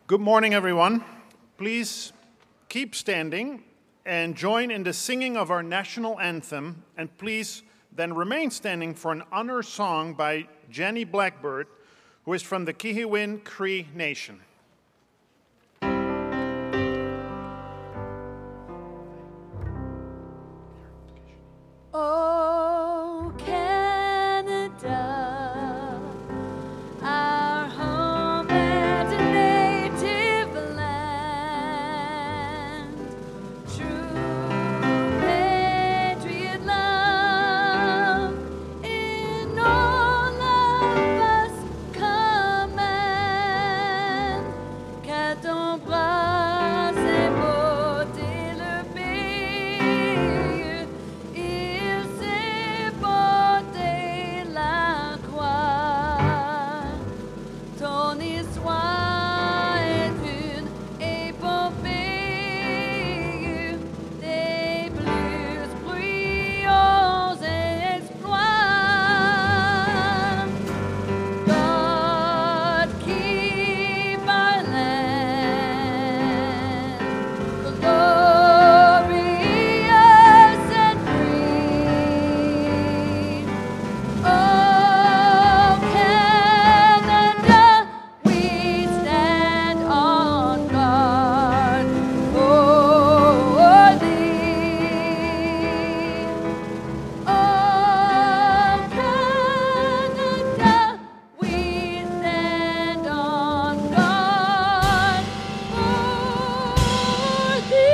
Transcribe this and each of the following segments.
Good morning, everyone. Please keep standing and join in the singing of our national anthem, and please then remain standing for an honor song by Jenny Blackbird, who is from the Kihiwin Cree Nation. Oh, Canada, our home and native land, true patriot love in all of us command, qu'à ton bras imposer le pays, il s'est porté la croix. Ton histoire est une épopée des plus brillants exploits. God keep our land glorious and free. Oh, Canada, we stand on guard for thee. Oh, Canada, we stand on guard for thee.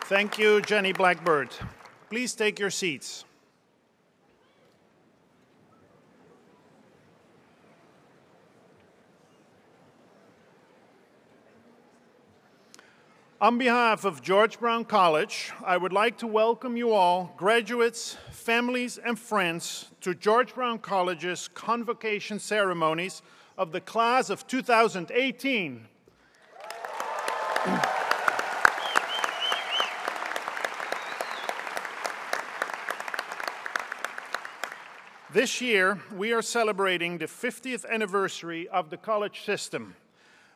Thank you, Jenny Blackbird. Please take your seats. On behalf of George Brown College, I would like to welcome you all, graduates, families, and friends to George Brown College's Convocation ceremonies of the class of 2018. This year, we are celebrating the 50th anniversary of the college system.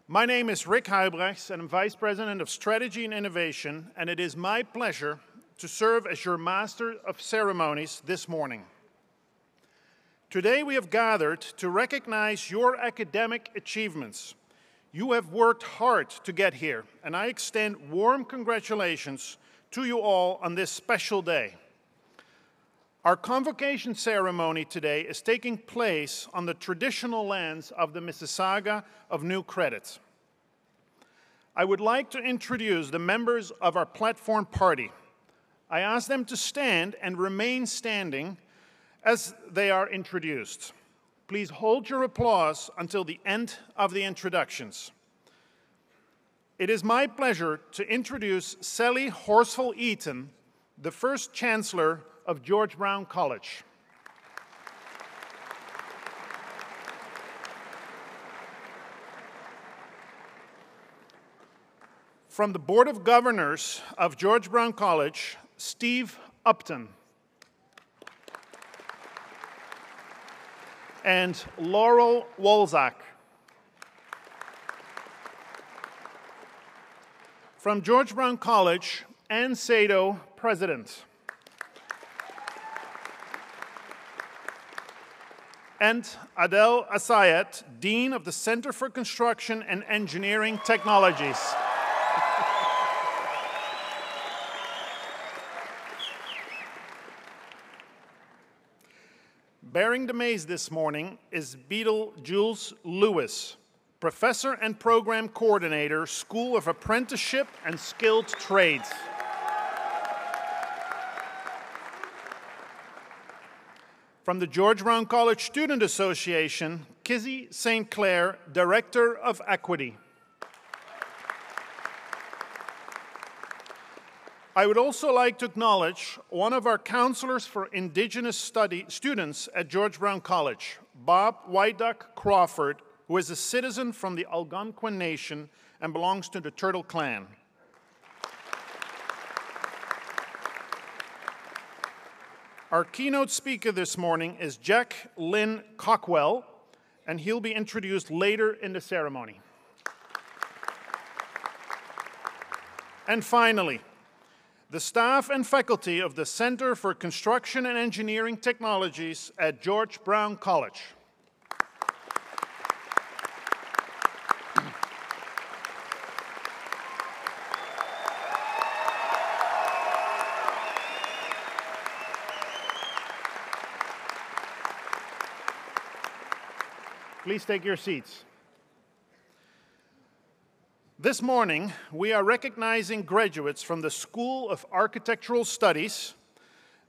My name is Rick Huybrechts, and I'm Vice President of Strategy and Innovation, and it is my pleasure to serve as your Master of Ceremonies this morning. Today, we have gathered to recognize your academic achievements. You have worked hard to get here, and I extend warm congratulations to you all on this special day. Our convocation ceremony today is taking place on the traditional lands of the Mississauga of New Credit. I would like to introduce the members of our platform party. I ask them to stand and remain standing as they are introduced. Please hold your applause until the end of the introductions. It is my pleasure to introduce Sally Horsfall-Eaton, the first Chancellor of George Brown College. From the Board of Governors of George Brown College, Steve Upton. And Laurel Wolzak. From George Brown College, Ann Sado, President. And Adel Asayat, Dean of the Center for Construction and Engineering Technologies. Bearing the maize this morning is Beadle Jules Lewis, Professor and Program Coordinator, School of Apprenticeship and Skilled Trades. From the George Brown College Student Association, Kizzy St. Clair, Director of Equity. I would also like to acknowledge one of our counselors for Indigenous students at George Brown College, Bob White Duck Crawford, who is a citizen from the Algonquin Nation and belongs to the Turtle Clan. Our keynote speaker this morning is Jack Lynn Cockwell, and he'll be introduced later in the ceremony. And finally, the staff and faculty of the Center for Construction and Engineering Technologies at George Brown College. Please take your seats. This morning, we are recognizing graduates from the School of Architectural Studies,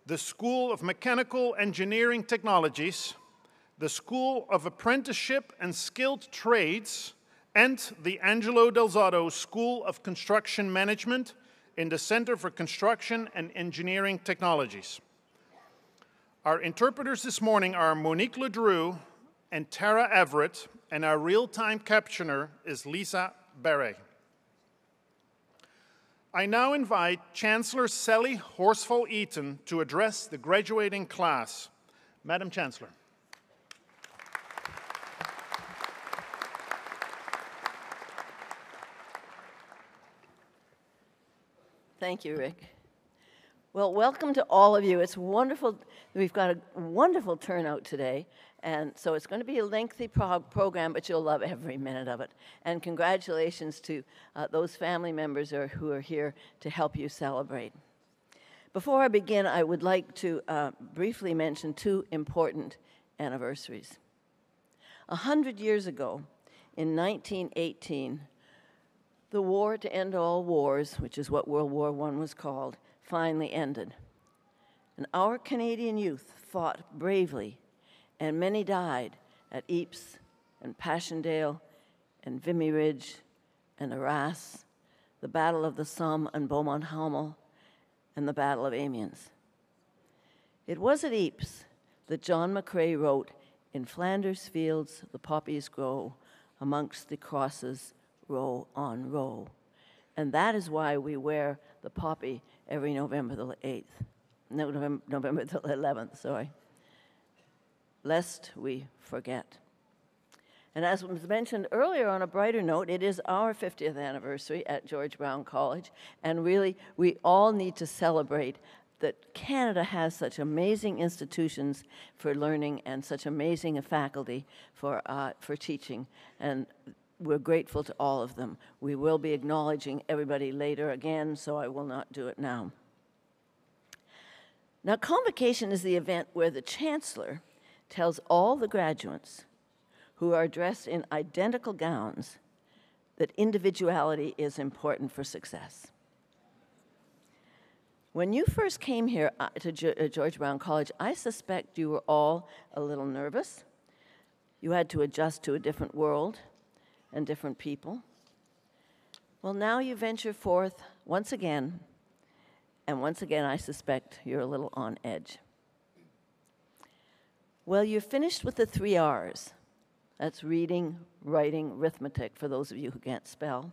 the School of Mechanical Engineering Technologies, the School of Apprenticeship and Skilled Trades, and the Angelo Del Zotto School of Construction Management in the Center for Construction and Engineering Technologies. Our interpreters this morning are Monique Ledrew and Tara Everett, and our real-time captioner is Lisa Barre. I now invite Chancellor Sally Horsfall-Eaton to address the graduating class. Madam Chancellor. Thank you, Rick. Well, welcome to all of you. It's wonderful. We've got a wonderful turnout today, and so it's going to be a lengthy program, but you'll love every minute of it. And congratulations to those family members who are here to help you celebrate. Before I begin, I would like to briefly mention two important anniversaries. 100 years ago, in 1918, the war to end all wars, which is what World War I was called, finally ended. And our Canadian youth fought bravely, and many died at Ypres and Passchendaele and Vimy Ridge and Arras, the Battle of the Somme and Beaumont-Hamel, and the Battle of Amiens. It was at Ypres that John McCrae wrote, "In Flanders fields the poppies grow, amongst the crosses row on row." And that is why we wear the poppy every November the 8th. No, November the 11th, sorry. Lest we forget. And as was mentioned earlier, on a brighter note, it is our 50th anniversary at George Brown College, and really, we all need to celebrate that Canada has such amazing institutions for learning and such amazing a faculty for teaching, and we're grateful to all of them. We will be acknowledging everybody later again, so I will not do it now. Now, Convocation is the event where the Chancellor tells all the graduates who are dressed in identical gowns that individuality is important for success. When you first came here to George Brown College, I suspect you were all a little nervous. You had to adjust to a different world and different people. Well, now you venture forth once again, and once again I suspect you're a little on edge. Well, you're finished with the 3 R's. That's reading, writing, arithmetic, for those of you who can't spell.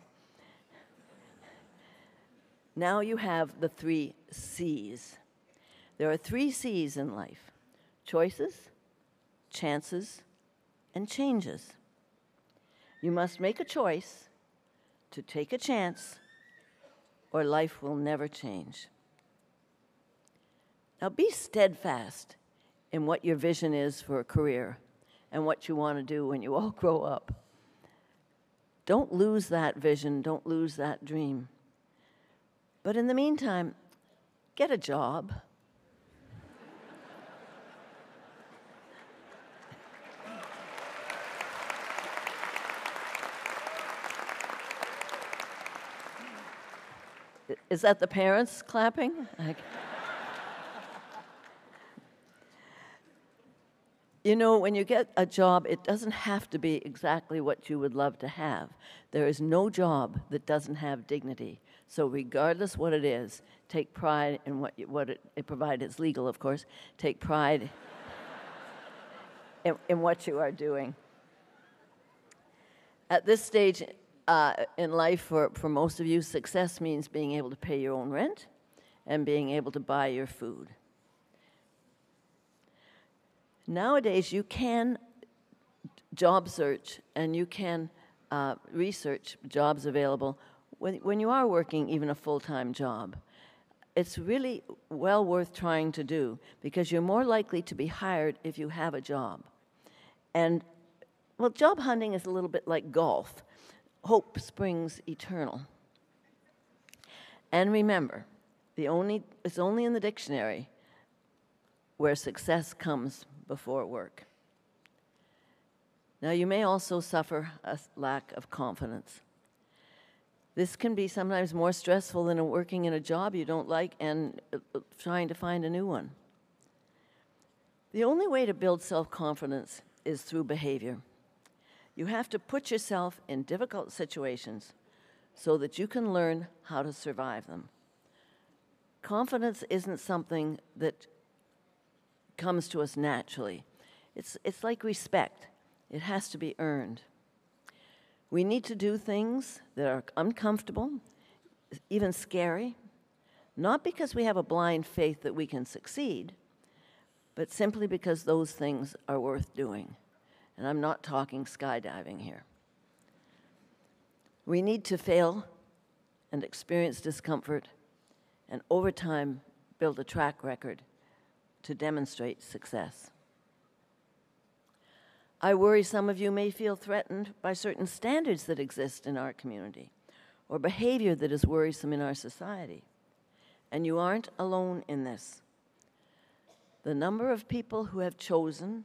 Now you have the 3 C's. There are 3 C's in life: choices, chances, and changes. You must make a choice to take a chance, or life will never change. Now be steadfast in what your vision is for a career and what you want to do when you all grow up. Don't lose that vision, don't lose that dream. But in the meantime, get a job. Is that the parents clapping? You know, when you get a job, it doesn't have to be exactly what you would love to have. There is no job that doesn't have dignity. So regardless what it is, take pride in what it provided. It's legal, of course. Take pride in what you are doing. At this stage in life, for most of you, success means being able to pay your own rent and being able to buy your food. Nowadays, you can job search and you can research jobs available when you are working even a full-time job. It's really well worth trying to do because you're more likely to be hired if you have a job. And, well, job hunting is a little bit like golf. Hope springs eternal. And remember, it's only in the dictionary where success comes before work. Now, you may also suffer a lack of confidence. This can be sometimes more stressful than working in a job you don't like and trying to find a new one. The only way to build self-confidence is through behavior. You have to put yourself in difficult situations so that you can learn how to survive them. Confidence isn't something that comes to us naturally. It's like respect. It has to be earned. We need to do things that are uncomfortable, even scary, not because we have a blind faith that we can succeed, but simply because those things are worth doing. And I'm not talking skydiving here. We need to fail and experience discomfort and over time build a track record to demonstrate success. I worry some of you may feel threatened by certain standards that exist in our community or behavior that is worrisome in our society. And you aren't alone in this. The number of people who have chosen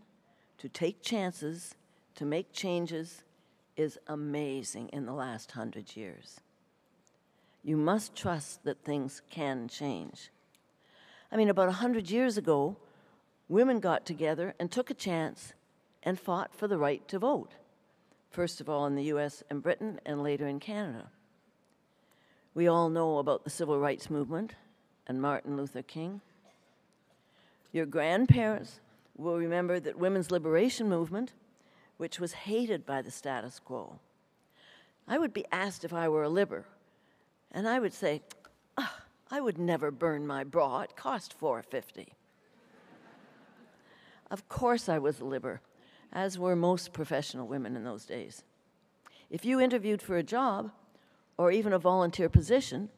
to take chances, to make changes, is amazing in the last 100 years. You must trust that things can change. I mean, about 100 years ago, women got together and took a chance and fought for the right to vote, first of all in the US and Britain, and later in Canada. We all know about the Civil Rights Movement and Martin Luther King. Your grandparents will remember that women's liberation movement, which was hated by the status quo. I would be asked if I were a libber, and I would say, I would never burn my bra. It cost $4.50. Of course I was a libber, as were most professional women in those days. If you interviewed for a job, or even a volunteer position,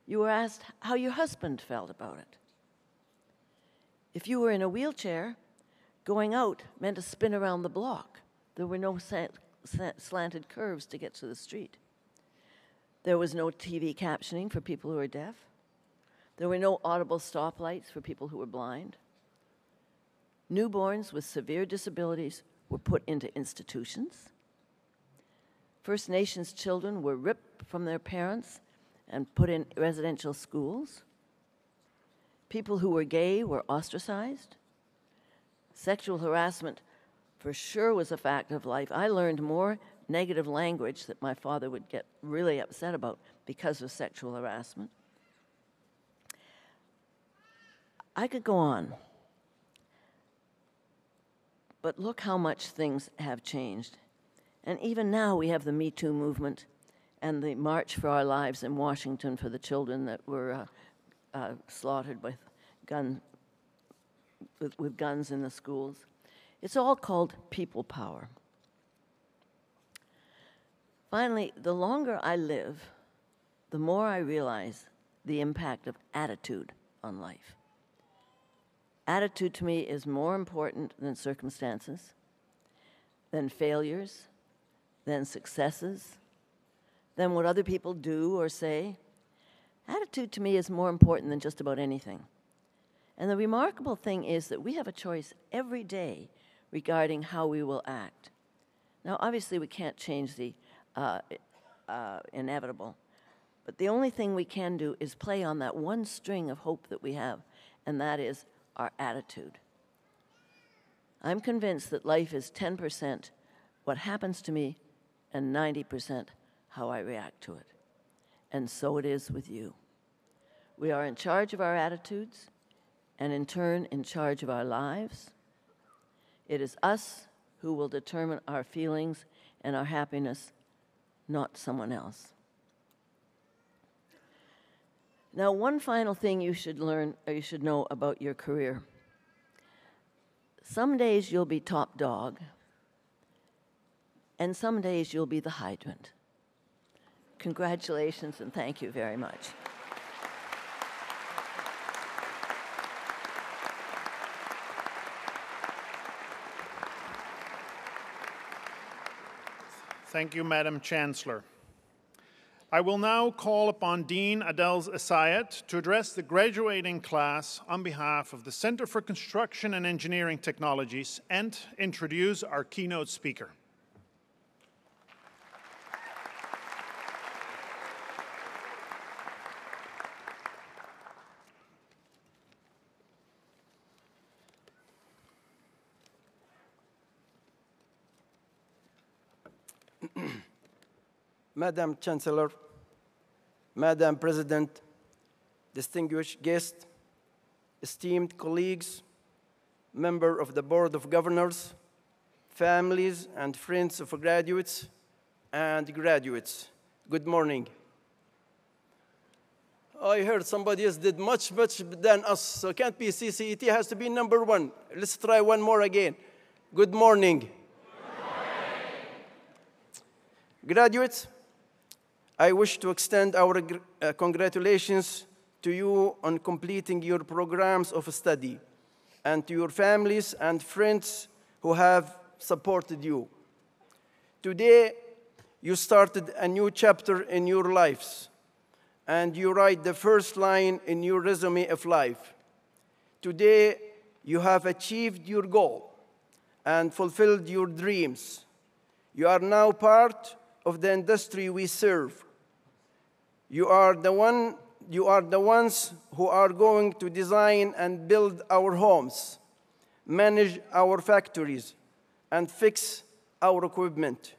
you were asked how your husband felt about it. If you were in a wheelchair, going out meant a spin around the block. There were no slanted curves to get to the street. There was no TV captioning for people who were deaf. There were no audible stoplights for people who were blind. Newborns with severe disabilities were put into institutions. First Nations children were ripped from their parents and put in residential schools. People who were gay were ostracized. Sexual harassment for sure was a fact of life. I learned more negative language that my father would get really upset about because of sexual harassment. I could go on. But look how much things have changed. And even now we have the Me Too movement and the March for Our Lives in Washington for the children that were slaughtered with guns in the schools. It's all called people power. Finally, the longer I live, the more I realize the impact of attitude on life. Attitude to me is more important than circumstances, than failures, than successes, than what other people do or say. Attitude to me is more important than just about anything. And the remarkable thing is that we have a choice every day regarding how we will act. Now, obviously, we can't change the inevitable, but the only thing we can do is play on that one string of hope that we have, and that is our attitude. I'm convinced that life is 10% what happens to me and 90% how I react to it. And so it is with you. We are in charge of our attitudes, and in turn, in charge of our lives. It is us who will determine our feelings and our happiness, not someone else. Now, one final thing you should learn, or you should know about your career. Some days you'll be top dog, and some days you'll be the hydrant. Congratulations, and thank you very much. Thank you, Madam Chancellor. I will now call upon Dean Adels Assayat to address the graduating class on behalf of the Center for Construction and Engineering Technologies and introduce our keynote speaker. Madam Chancellor, Madam President, distinguished guests, esteemed colleagues, member of the Board of Governors, families and friends of graduates and graduates, good morning. I heard somebody else did much than us, so it can't be CCET, has to be number one. Let's try one more again. Good morning. Good morning. Graduates, I wish to extend our congratulations to you on completing your programs of study and to your families and friends who have supported you. Today, you started a new chapter in your lives, and you write the first line in your resume of life. Today, you have achieved your goal and fulfilled your dreams. You are now part of the industry we serve. You are the ones who are going to design and build our homes, manage our factories, and fix our equipment.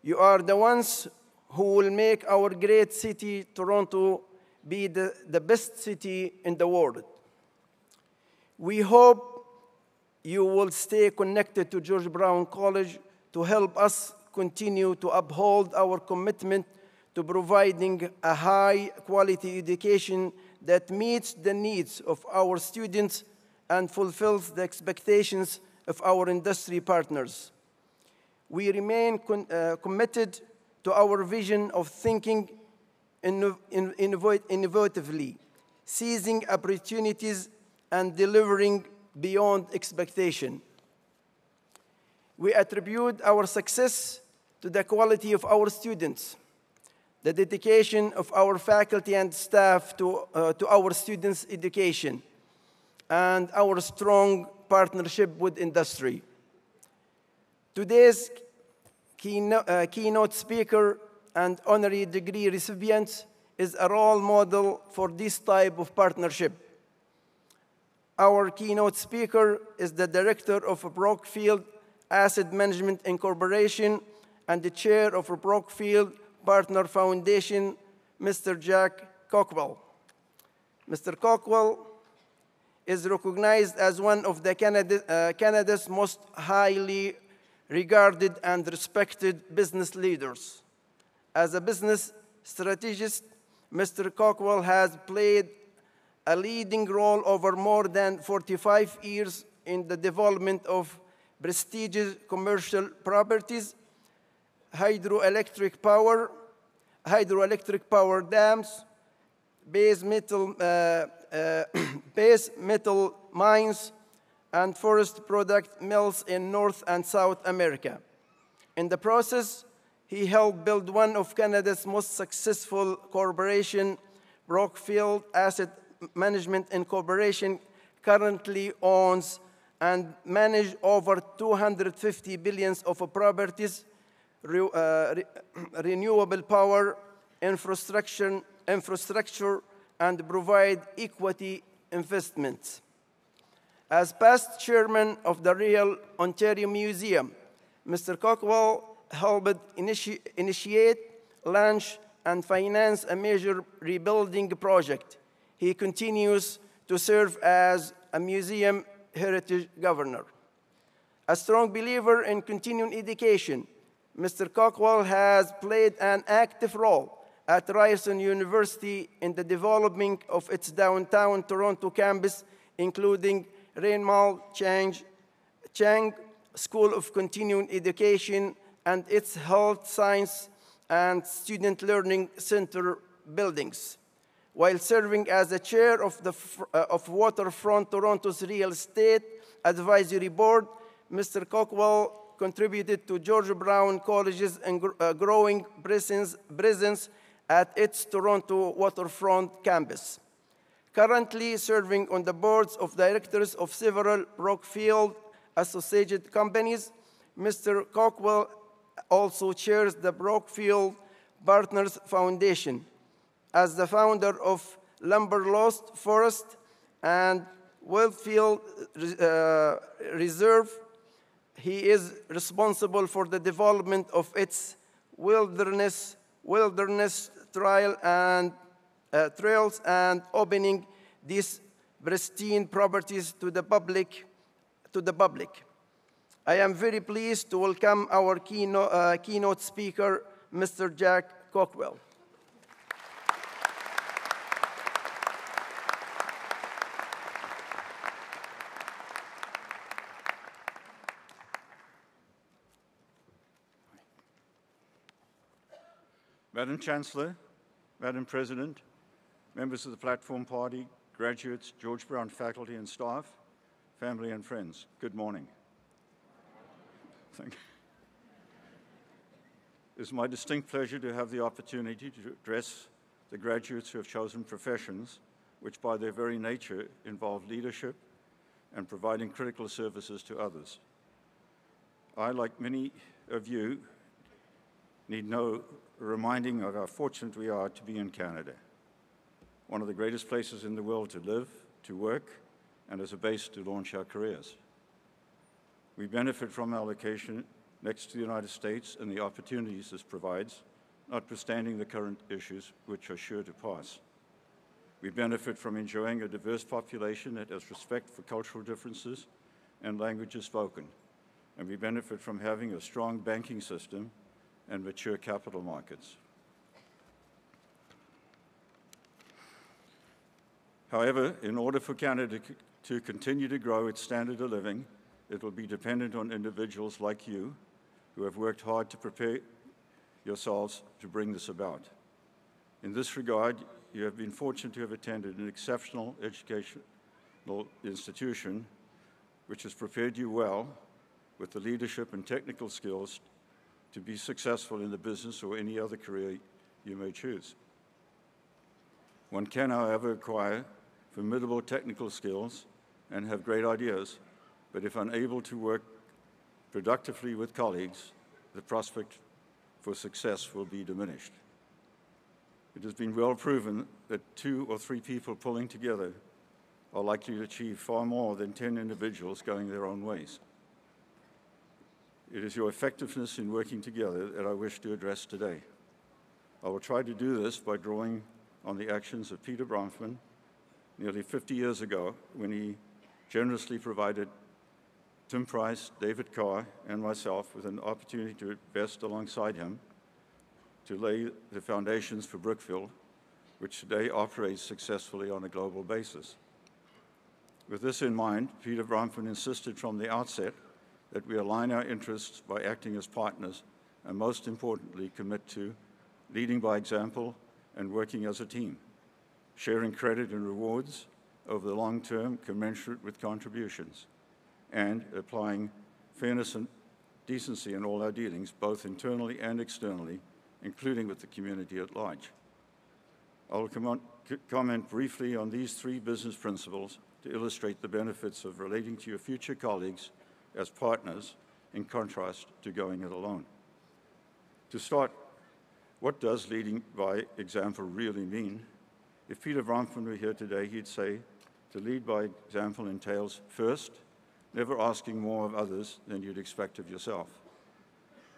You are the ones who will make our great city, Toronto, be the best city in the world. We hope you will stay connected to George Brown College to help us continue to uphold our commitment to providing a high-quality education that meets the needs of our students and fulfills the expectations of our industry partners. We remain committed to our vision of thinking innovatively, seizing opportunities, and delivering beyond expectation. We attribute our success to the quality of our students, the dedication of our faculty and staff to our students' education, and our strong partnership with industry. Today's keynote speaker and honorary degree recipient is a role model for this type of partnership. Our keynote speaker is the director of Brookfield Asset Management Incorporation and the chair of Brookfield Partner Foundation, Mr. Jack Cockwell. Mr. Cockwell is recognized as one of the Canada's most highly regarded and respected business leaders. As a business strategist, Mr. Cockwell has played a leading role over more than 45 years in the development of prestigious commercial properties, hydroelectric power dams, base metal mines, and forest product mills in North and South America. In the process, he helped build one of Canada's most successful corporations, Brookfield Asset Management Incorporation, currently owns and manages over 250 billion of properties, renewable power, infrastructure, and provide equity investments. As past chairman of the Royal Ontario Museum, Mr. Cockwell helped initiate, launch, and finance a major rebuilding project. He continues to serve as a museum heritage governor. A strong believer in continuing education, Mr. Cockwell has played an active role at Ryerson University in the development of its downtown Toronto campus, including Rainmal Chang School of Continuing Education and its Health Science and Student Learning Center buildings. While serving as the chair of Waterfront Toronto's Real Estate Advisory Board, Mr. Cockwell contributed to George Brown College's growing presence at its Toronto Waterfront campus. Currently serving on the boards of directors of several Brookfield associated companies, Mr. Cockwell also chairs the Brookfield Partners Foundation. As the founder of Lumberlost Forest and Wildfield Reserve, he is responsible for the development of its wilderness trails and opening these pristine properties to the public. I am very pleased to welcome our keynote speaker, Mr. Jack Cockwell. Madam Chancellor, Madam President, members of the Platform Party, graduates, George Brown faculty and staff, family and friends, good morning. Thank you. It is my distinct pleasure to have the opportunity to address the graduates who have chosen professions which by their very nature involve leadership and providing critical services to others. I, like many of you, need no reminding of how fortunate we are to be in Canada, one of the greatest places in the world to live, to work, and as a base to launch our careers. We benefit from our location next to the United States and the opportunities this provides, notwithstanding the current issues which are sure to pass. We benefit from enjoying a diverse population that has respect for cultural differences and languages spoken. And we benefit from having a strong banking system and mature capital markets. However, in order for Canada to continue to grow its standard of living, it will be dependent on individuals like you who have worked hard to prepare yourselves to bring this about. In this regard, you have been fortunate to have attended an exceptional educational institution which has prepared you well with the leadership and technical skills to be successful in the business or any other career you may choose. One can, however, acquire formidable technical skills and have great ideas, but if unable to work productively with colleagues, the prospect for success will be diminished. It has been well proven that 2 or 3 people pulling together are likely to achieve far more than 10 individuals going their own ways. It is your effectiveness in working together that I wish to address today. I will try to do this by drawing on the actions of Peter Bronfman nearly 50 years ago when he generously provided Tim Price, David Carr, and myself with an opportunity to invest alongside him to lay the foundations for Brookfield, which today operates successfully on a global basis. With this in mind, Peter Bronfman insisted from the outset that we align our interests by acting as partners and, most importantly, commit to leading by example and working as a team, sharing credit and rewards over the long term commensurate with contributions, and applying fairness and decency in all our dealings, both internally and externally, including with the community at large. I will comment briefly on these 3 business principles to illustrate the benefits of relating to your future colleagues as partners in contrast to going it alone. To start, what does leading by example really mean? If Peter Bronfman were here today, he'd say to lead by example entails, first, never asking more of others than you'd expect of yourself.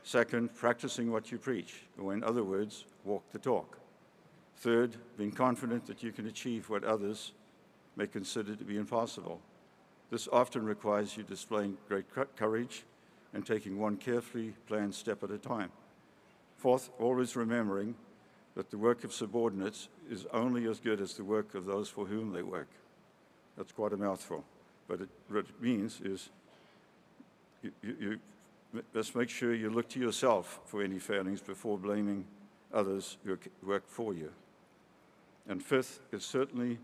Second, practicing what you preach, or in other words, walk the talk. Third, being confident that you can achieve what others may consider to be impossible. This often requires you displaying great courage and taking one carefully planned step at a time. Fourth, always remembering that the work of subordinates is only as good as the work of those for whom they work. That's quite a mouthful, but what it means is you must make sure you look to yourself for any failings before blaming others who work for you. And fifth, it's certainly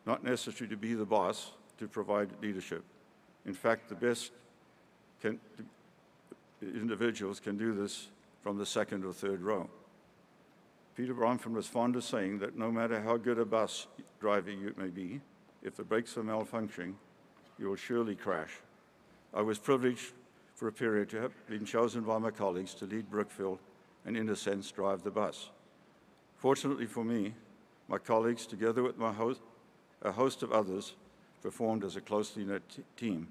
not necessary to be the boss to provide leadership. In fact, the best individuals can do this from the second or third row. Peter Bronfman was fond of saying that no matter how good a bus driver you may be, if the brakes are malfunctioning, you will surely crash. I was privileged for a period to have been chosen by my colleagues to lead Brookfield and, in a sense, drive the bus. Fortunately for me, my colleagues, together with a host of others, performed as a closely knit team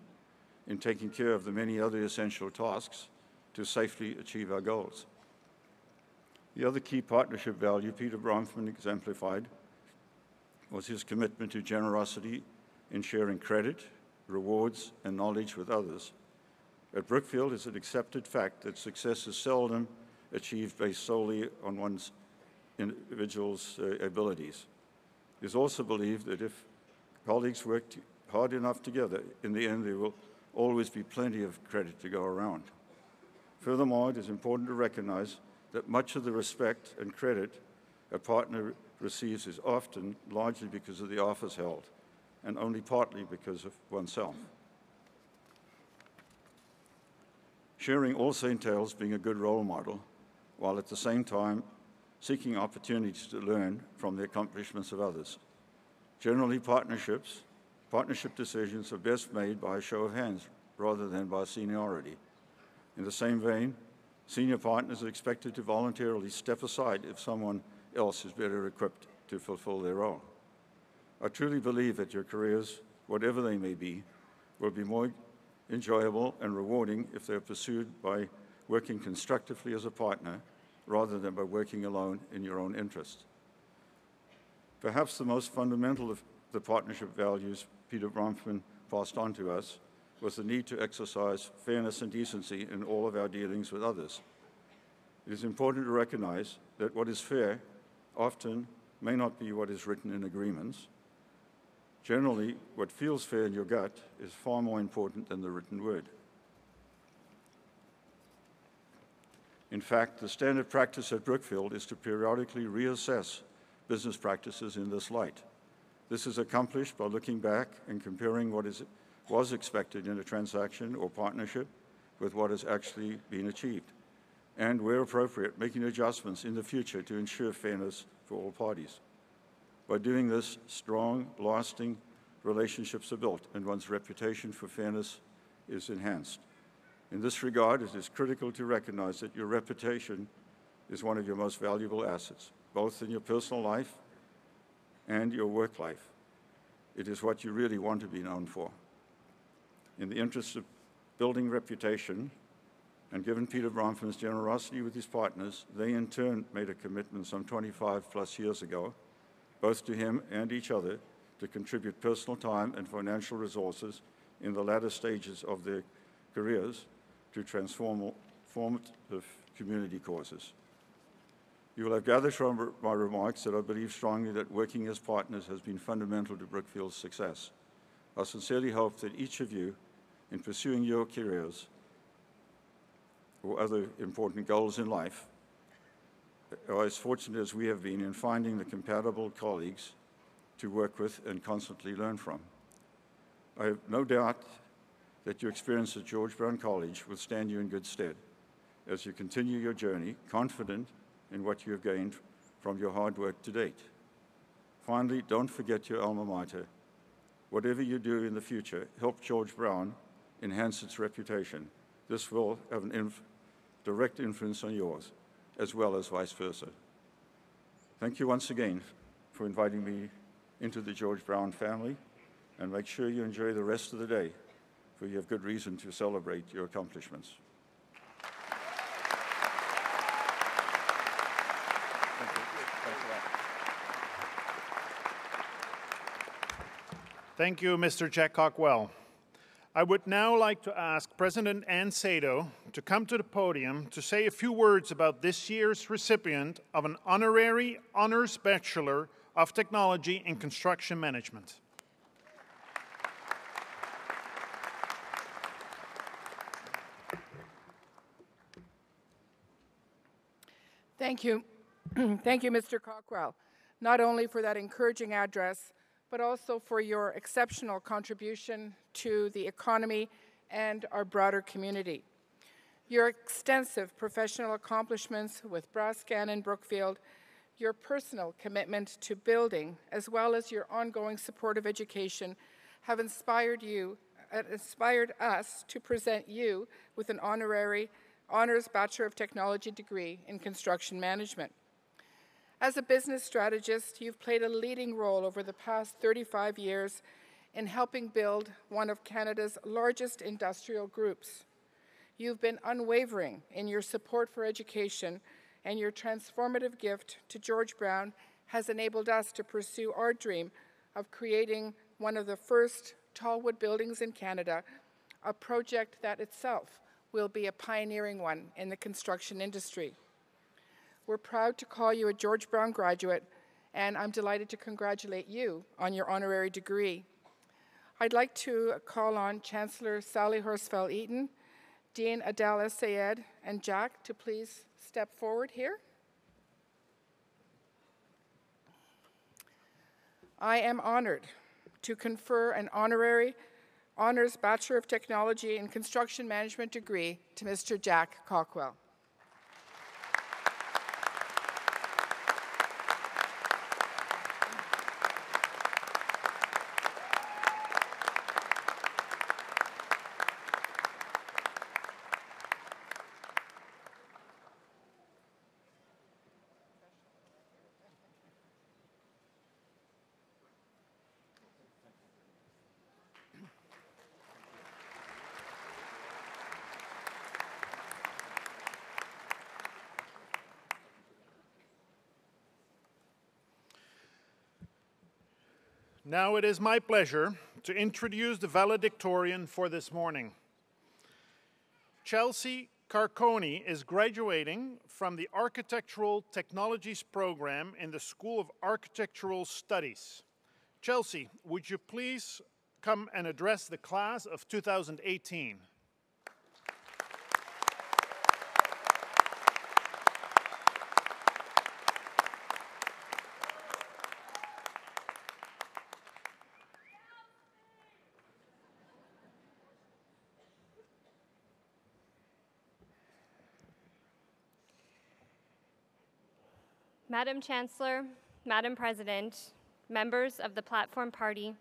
in taking care of the many other essential tasks to safely achieve our goals. The other key partnership value Peter Bronfman exemplified was his commitment to generosity in sharing credit, rewards, and knowledge with others. At Brookfield, it's an accepted fact that success is seldom achieved based solely on one's individual's abilities. It is also believed that if colleagues work hard enough together, in the end there will always be plenty of credit to go around. Furthermore, it is important to recognize that much of the respect and credit a partner receives is often largely because of the office held, and only partly because of oneself. Sharing also entails being a good role model, while at the same time seeking opportunities to learn from the accomplishments of others. Generally, partnership decisions are best made by a show of hands rather than by seniority. In the same vein, senior partners are expected to voluntarily step aside if someone else is better equipped to fulfill their role. I truly believe that your careers, whatever they may be, will be more enjoyable and rewarding if they're pursued by working constructively as a partner rather than by working alone in your own interest. Perhaps the most fundamental of the partnership values Peter Bronfman passed on to us was the need to exercise fairness and decency in all of our dealings with others. It is important to recognize that what is fair often may not be what is written in agreements. Generally, what feels fair in your gut is far more important than the written word. In fact, the standard practice at Brookfield is to periodically reassess business practices in this light. This is accomplished by looking back and comparing what was expected in a transaction or partnership with what has actually been achieved, and where appropriate, making adjustments in the future to ensure fairness for all parties. By doing this, strong, lasting relationships are built, and one's reputation for fairness is enhanced. In this regard, it is critical to recognize that your reputation is one of your most valuable assets, both in your personal life and your work life. It is what you really want to be known for. In the interest of building reputation, and given Peter Bronfman's generosity with his partners, they in turn made a commitment some 25 plus years ago, both to him and each other, to contribute personal time and financial resources in the latter stages of their careers to transformative community causes. You will have gathered from my remarks that I believe strongly that working as partners has been fundamental to Brookfield's success. I sincerely hope that each of you, in pursuing your careers or other important goals in life, are as fortunate as we have been in finding the compatible colleagues to work with and constantly learn from. I have no doubt that your experience at George Brown College will stand you in good stead as you continue your journey, confident in what you have gained from your hard work to date. Finally, don't forget your alma mater. Whatever you do in the future, help George Brown enhance its reputation. This will have an direct influence on yours, as well as vice versa. Thank you once again for inviting me into the George Brown family, and make sure you enjoy the rest of the day, for you have good reason to celebrate your accomplishments. Thank you, Mr. Jack Cockwell. I would now like to ask President Ann Sato to come to the podium to say a few words about this year's recipient of an Honorary Honors Bachelor of Technology in Construction Management. Thank you. Thank you, Mr. Cockwell, not only for that encouraging address, but also for your exceptional contribution to the economy and our broader community. Your extensive professional accomplishments with Brascan and Brookfield, your personal commitment to building, as well as your ongoing support of education, have inspired us to present you with an Honorary Honors Bachelor of Technology degree in Construction Management. As a business strategist, you've played a leading role over the past 35 years in helping build one of Canada's largest industrial groups. You've been unwavering in your support for education, and your transformative gift to George Brown has enabled us to pursue our dream of creating one of the first tall wood buildings in Canada, a project that itself will be a pioneering one in the construction industry. We're proud to call you a George Brown graduate, and I'm delighted to congratulate you on your honorary degree. I'd like to call on Chancellor Sally Horsfeld-Eaton, Dean Adel Essayed, and Jack to please step forward here. I am honored to confer an Honorary Honors Bachelor of Technology in Construction Management degree to Mr. Jack Cockwell. Now it is my pleasure to introduce the valedictorian for this morning. Chelsea Carconi is graduating from the Architectural Technologies program in the School of Architectural Studies. Chelsea, would you please come and address the class of 2018? Madam Chancellor, Madam President, members of the Platform Party,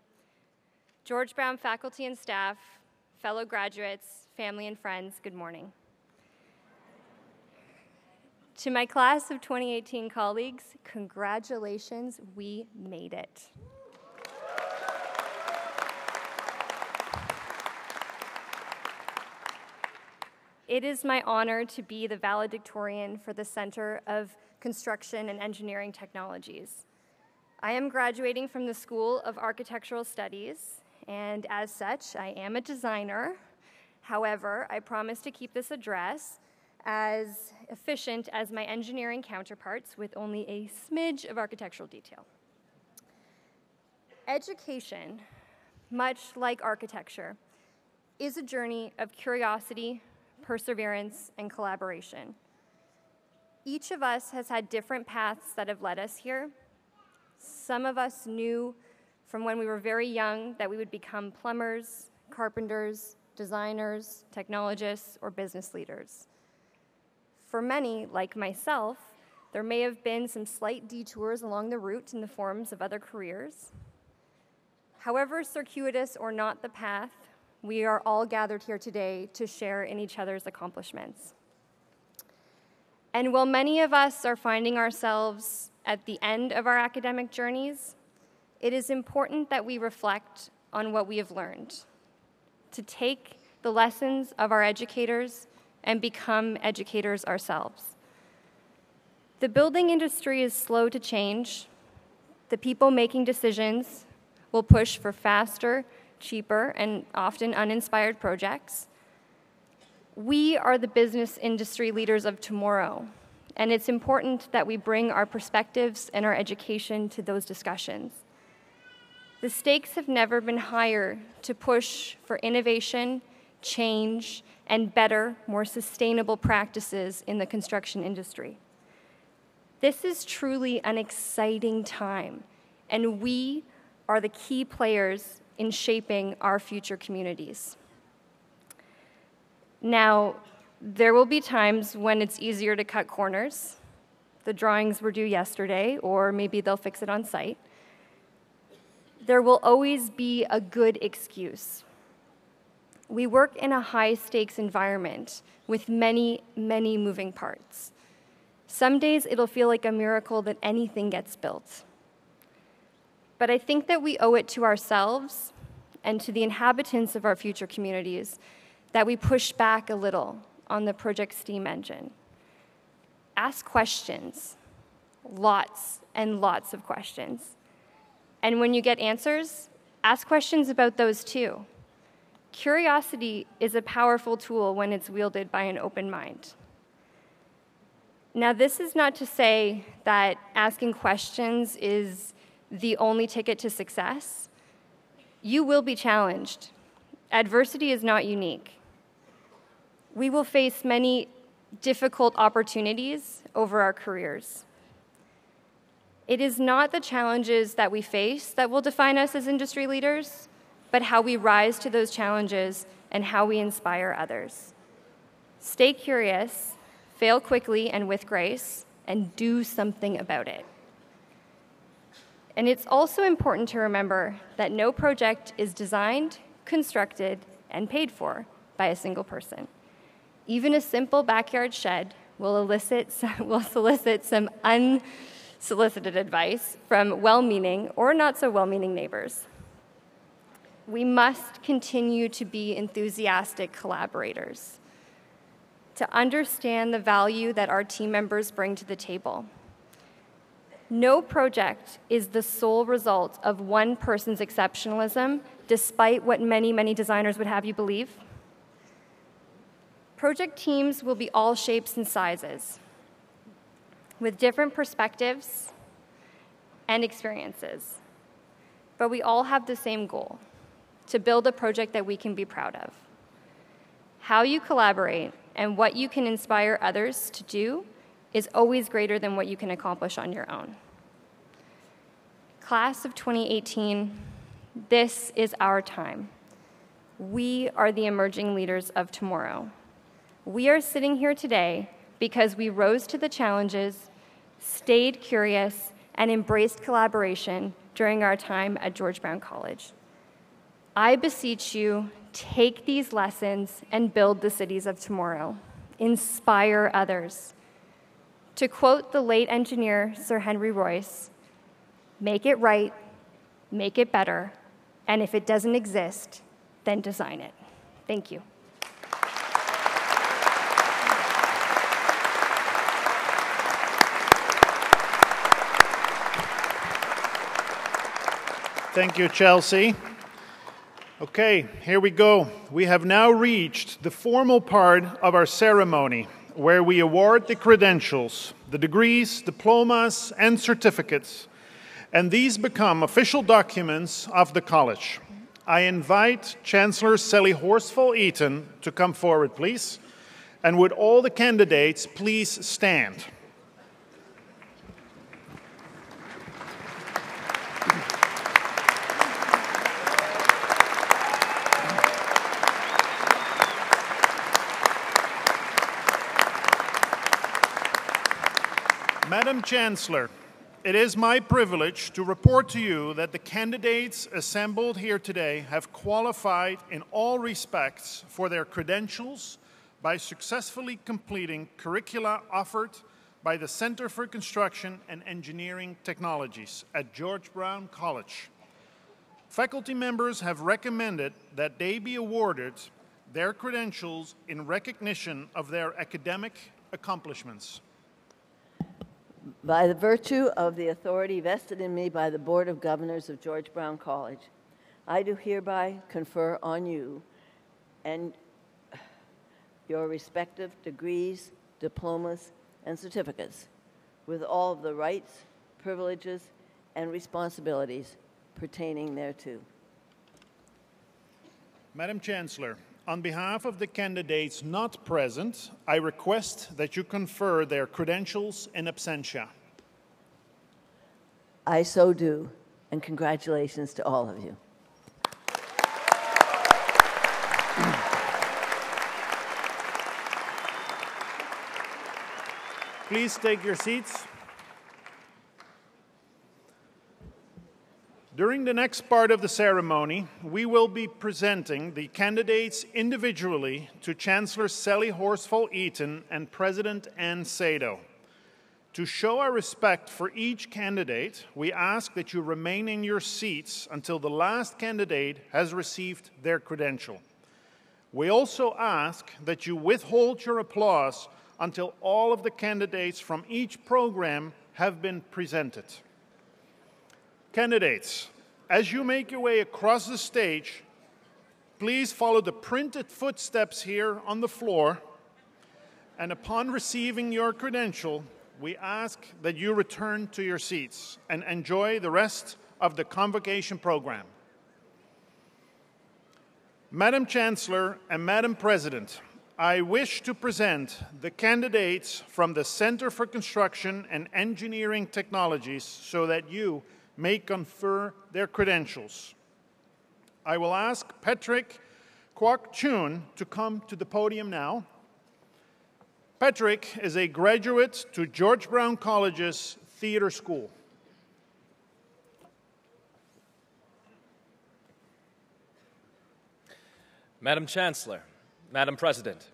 George Brown faculty and staff, fellow graduates, family and friends, good morning. To my class of 2018 colleagues, congratulations, we made it. It is my honor to be the valedictorian for the Center of Construction and Engineering Technologies. I am graduating from the School of Architectural Studies, and as such, I am a designer. However, I promise to keep this address as efficient as my engineering counterparts with only a smidge of architectural detail. Education, much like architecture, is a journey of curiosity, perseverance, and collaboration. Each of us has had different paths that have led us here. Some of us knew from when we were very young that we would become plumbers, carpenters, designers, technologists, or business leaders. For many, like myself, there may have been some slight detours along the route in the forms of other careers. However circuitous or not the path, we are all gathered here today to share in each other's accomplishments. And while many of us are finding ourselves at the end of our academic journeys, it is important that we reflect on what we have learned, to take the lessons of our educators and become educators ourselves. The building industry is slow to change. The people making decisions will push for faster, cheaper, and often uninspired projects. We are the business industry leaders of tomorrow, and it's important that we bring our perspectives and our education to those discussions. The stakes have never been higher to push for innovation, change, and better, more sustainable practices in the construction industry. This is truly an exciting time, and we are the key players in shaping our future communities. Now, there will be times when it's easier to cut corners. The drawings were due yesterday, or maybe they'll fix it on site. There will always be a good excuse. We work in a high-stakes environment with many, many moving parts. Some days it'll feel like a miracle that anything gets built. But I think that we owe it to ourselves and to the inhabitants of our future communities that we push back a little on the project steam engine. Ask questions, lots and lots of questions. And when you get answers, ask questions about those too. Curiosity is a powerful tool when it's wielded by an open mind. Now, this is not to say that asking questions is the only ticket to success. You will be challenged. Adversity is not unique. We will face many difficult opportunities over our careers. It is not the challenges that we face that will define us as industry leaders, but how we rise to those challenges and how we inspire others. Stay curious, fail quickly and with grace, and do something about it. And it's also important to remember that no project is designed, constructed, and paid for by a single person. Even a simple backyard shed will solicit some unsolicited advice from well-meaning or not so well-meaning neighbors. We must continue to be enthusiastic collaborators, to understand the value that our team members bring to the table. No project is the sole result of one person's exceptionalism, despite what many, many designers would have you believe. Project teams will be all shapes and sizes, with different perspectives and experiences. But we all have the same goal, to build a project that we can be proud of. How you collaborate and what you can inspire others to do is always greater than what you can accomplish on your own. Class of 2018, this is our time. We are the emerging leaders of tomorrow. We are sitting here today because we rose to the challenges, stayed curious, and embraced collaboration during our time at George Brown College. I beseech you, take these lessons and build the cities of tomorrow. Inspire others. To quote the late engineer Sir Henry Royce, make it right, make it better, and if it doesn't exist, then design it. Thank you. Thank you, Chelsea. Okay, here we go. We have now reached the formal part of our ceremony, where we award the credentials, the degrees, diplomas, and certificates, and these become official documents of the college. I invite Chancellor Sally Horsfall-Eaton to come forward, please, and would all the candidates please stand. Madam Chancellor, it is my privilege to report to you that the candidates assembled here today have qualified in all respects for their credentials by successfully completing curricula offered by the Center for Construction and Engineering Technologies at George Brown College. Faculty members have recommended that they be awarded their credentials in recognition of their academic accomplishments. By the virtue of the authority vested in me by the Board of Governors of George Brown College, I do hereby confer on you and your respective degrees, diplomas, and certificates with all of the rights, privileges, and responsibilities pertaining thereto. Madam Chancellor, on behalf of the candidates not present, I request that you confer their credentials in absentia. I so do, and congratulations to all of you. Please take your seats. During the next part of the ceremony, we will be presenting the candidates individually to Chancellor Sally Horsfall-Eaton and President Ann Sado. To show our respect for each candidate, we ask that you remain in your seats until the last candidate has received their credential. We also ask that you withhold your applause until all of the candidates from each program have been presented. Candidates, as you make your way across the stage, please follow the printed footsteps here on the floor, and upon receiving your credential, we ask that you return to your seats and enjoy the rest of the Convocation program. Madam Chancellor and Madam President, I wish to present the candidates from the Center for Construction and Engineering Technologies so that you may confer their credentials. I will ask Patrick Kwok-Chun to come to the podium now. Patrick is a graduate to George Brown College's Theater School. Madam Chancellor, Madam President,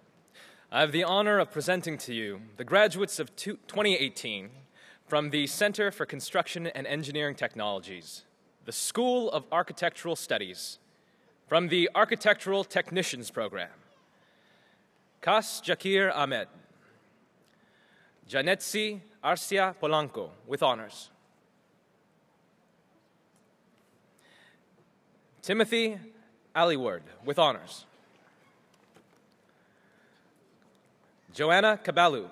I have the honor of presenting to you the graduates of 2018 from the Center for Construction and Engineering Technologies, the School of Architectural Studies, from the Architectural Technicians Program. Kas Jakir Ahmed, Janetsi Arcia Polanco, with honors. Timothy Allyward, with honors. Joanna Caballu.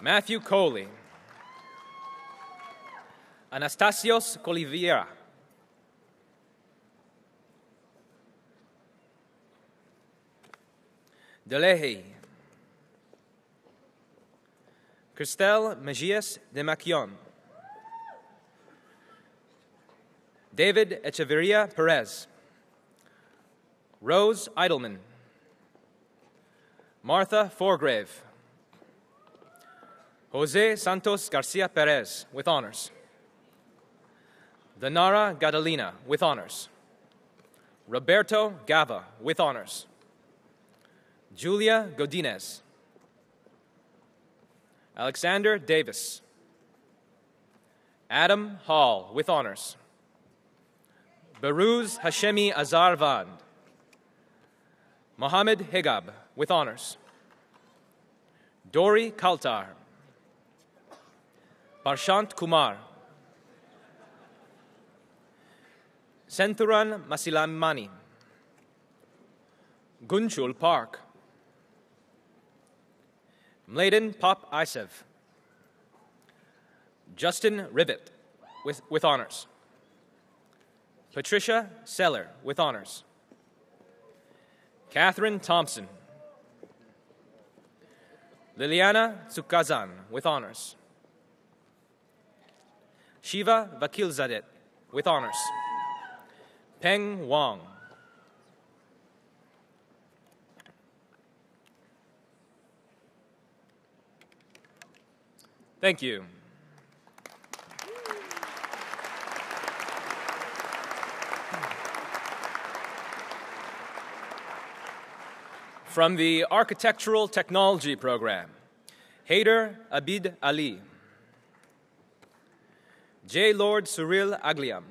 Matthew Coley. Anastasios Coliveira. Delehi. Cristel Mejias de Macion. David Echeverria Perez. Rose Eidelman. Martha Forgrave. Jose Santos Garcia Perez, with honors. Danara Gadalina, with honors. Roberto Gava, with honors. Julia Godinez. Alexander Davis. Adam Hall, with honors. Baruz Hashemi Azarvand. Mohammed Higab, with honors. Dori Kaltar. Parshant Kumar. Senthuran Masilamani. Gunchul Park. Mladen Pop Isev. Justin Rivet, with honors. Patricia Seller, with honors. Catherine Thompson. Liliana Tsukazan, with honors. Shiva Vakilzadet, with honors. Peng Wang. Thank you. From the Architectural Technology Program, Haider Abid Ali. J. Lord Suril Agliam.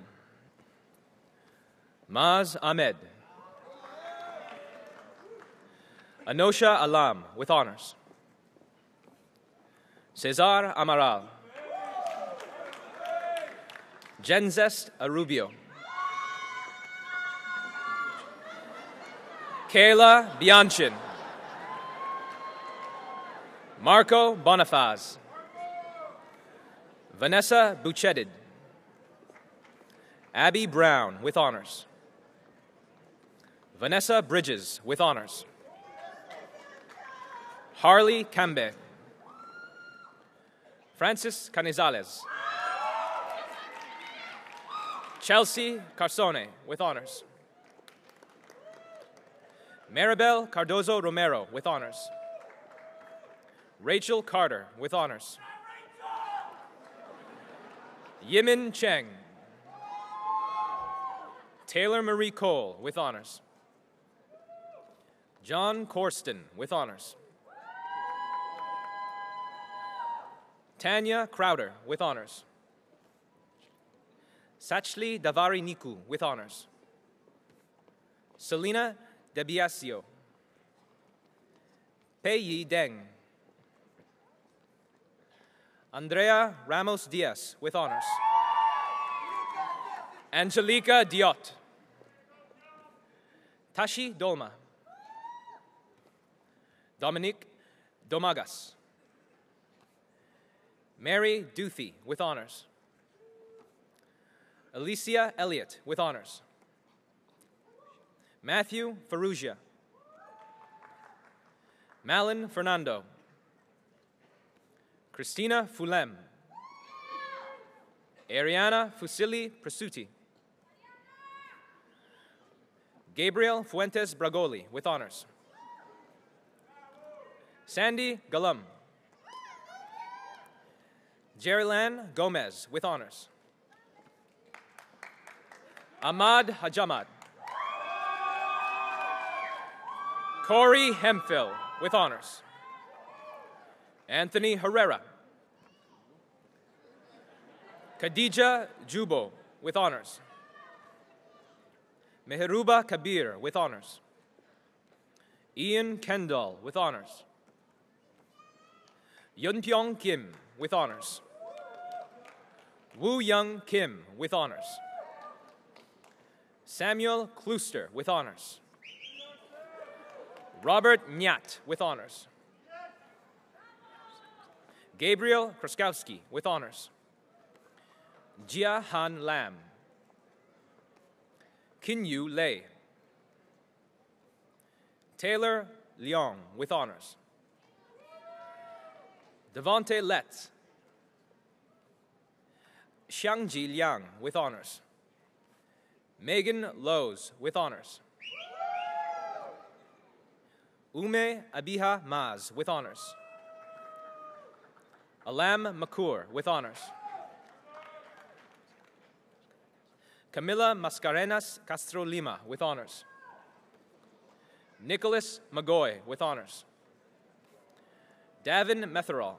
Maz Ahmed. Anosha Alam, with honors. Cesar Amaral. Jenzest Arubio. Kayla Bianchin. Marco Bonifaz. Vanessa Buchetid. Abby Brown, with honors. Vanessa Bridges, with honors. Harley Cambe. Francis Canizales. Chelsea Carsone, with honors. Maribel Cardozo Romero, with honors. Rachel Carter, with honors. Yimin Cheng. Taylor Marie Cole, with honors. John Corsten, with honors. Tanya Crowder, with honors. Sachli Davari Niku, with honors. Selena Debiasio. Pei Deng. Andrea Ramos Diaz, with honors. Angelica Diot. Tashi Dolma. Dominique Domagas. Mary Duthie, with honors. Alicia Elliott, with honors. Matthew Ferrugia. Malin Fernando. Christina Fulem. Ariana Fusili Presuti. Gabriel Fuentes Bragoli, with honors. Sandy Galum. Jerilan Gomez, with honors. Ahmad Hajamad. Corey Hemphill, with honors. Anthony Herrera. Khadija Jubo, with honors. Meheruba Kabir, with honors. Ian Kendall, with honors. Yunpyong Kim, with honors. Woo Young Kim, with honors. Samuel Klooster with honors. Robert Nyat with honors. Gabriel Kraskowski with honors. Jia Han Lam. Kinyu Lei. Taylor Leong with honors. Devonte Letts. Xiangji Liang with honors. Megan Lowe's with honors. Ume Abiha Maz with honors. Alam Makur with honors. Camila Mascarenas Castro Lima with honors. Nicholas Magoy with honors. Davin Metherall.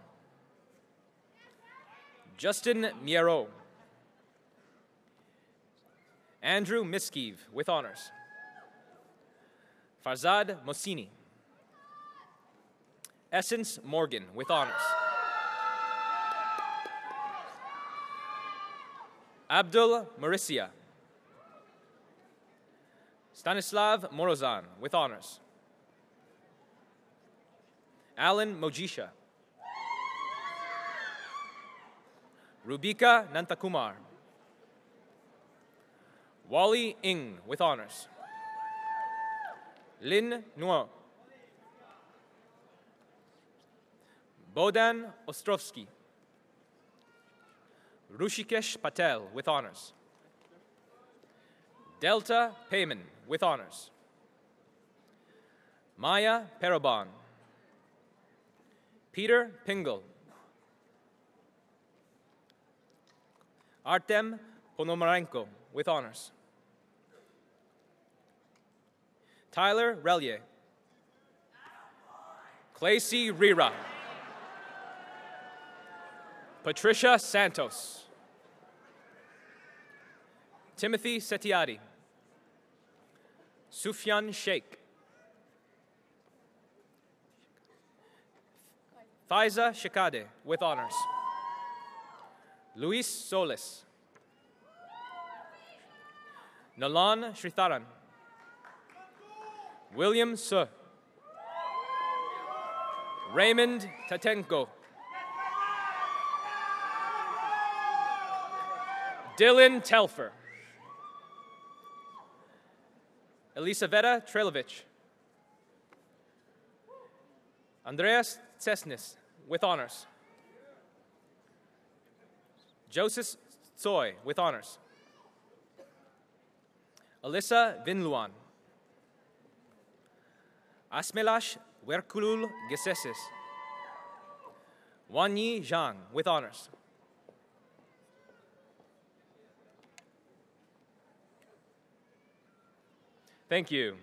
Justin Miero. Andrew Miskiv with honors. Farzad Mosini. Essence Morgan with honors. Abdul Mauricia. Stanislav Morozan with honors. Alan Mojisha. Rubika Nantakumar. Wally Ng with honors. Lin Nuo. Bodan Ostrovsky. Rushikesh Patel with honors. Delta Payman with honors. Maya Perobon. Peter Pingle. Artem Ponomarenko with honors. Tyler Relier. Claycy Rira. Patricia Santos. Timothy Setiadi. Sufyan Sheikh. Faiza Shikade with honors. Luis Solis. Nalan Sritharan. William Suh. Raymond Tatenko. Dylan Telfer. Elisaveta Trelovich. Andreas Tsesnis with honors. Joseph Tsoy with honors. Alyssa Vinluan. Asmelash Werkulul Gesesis. Wanyi Zhang with honors. Thank you.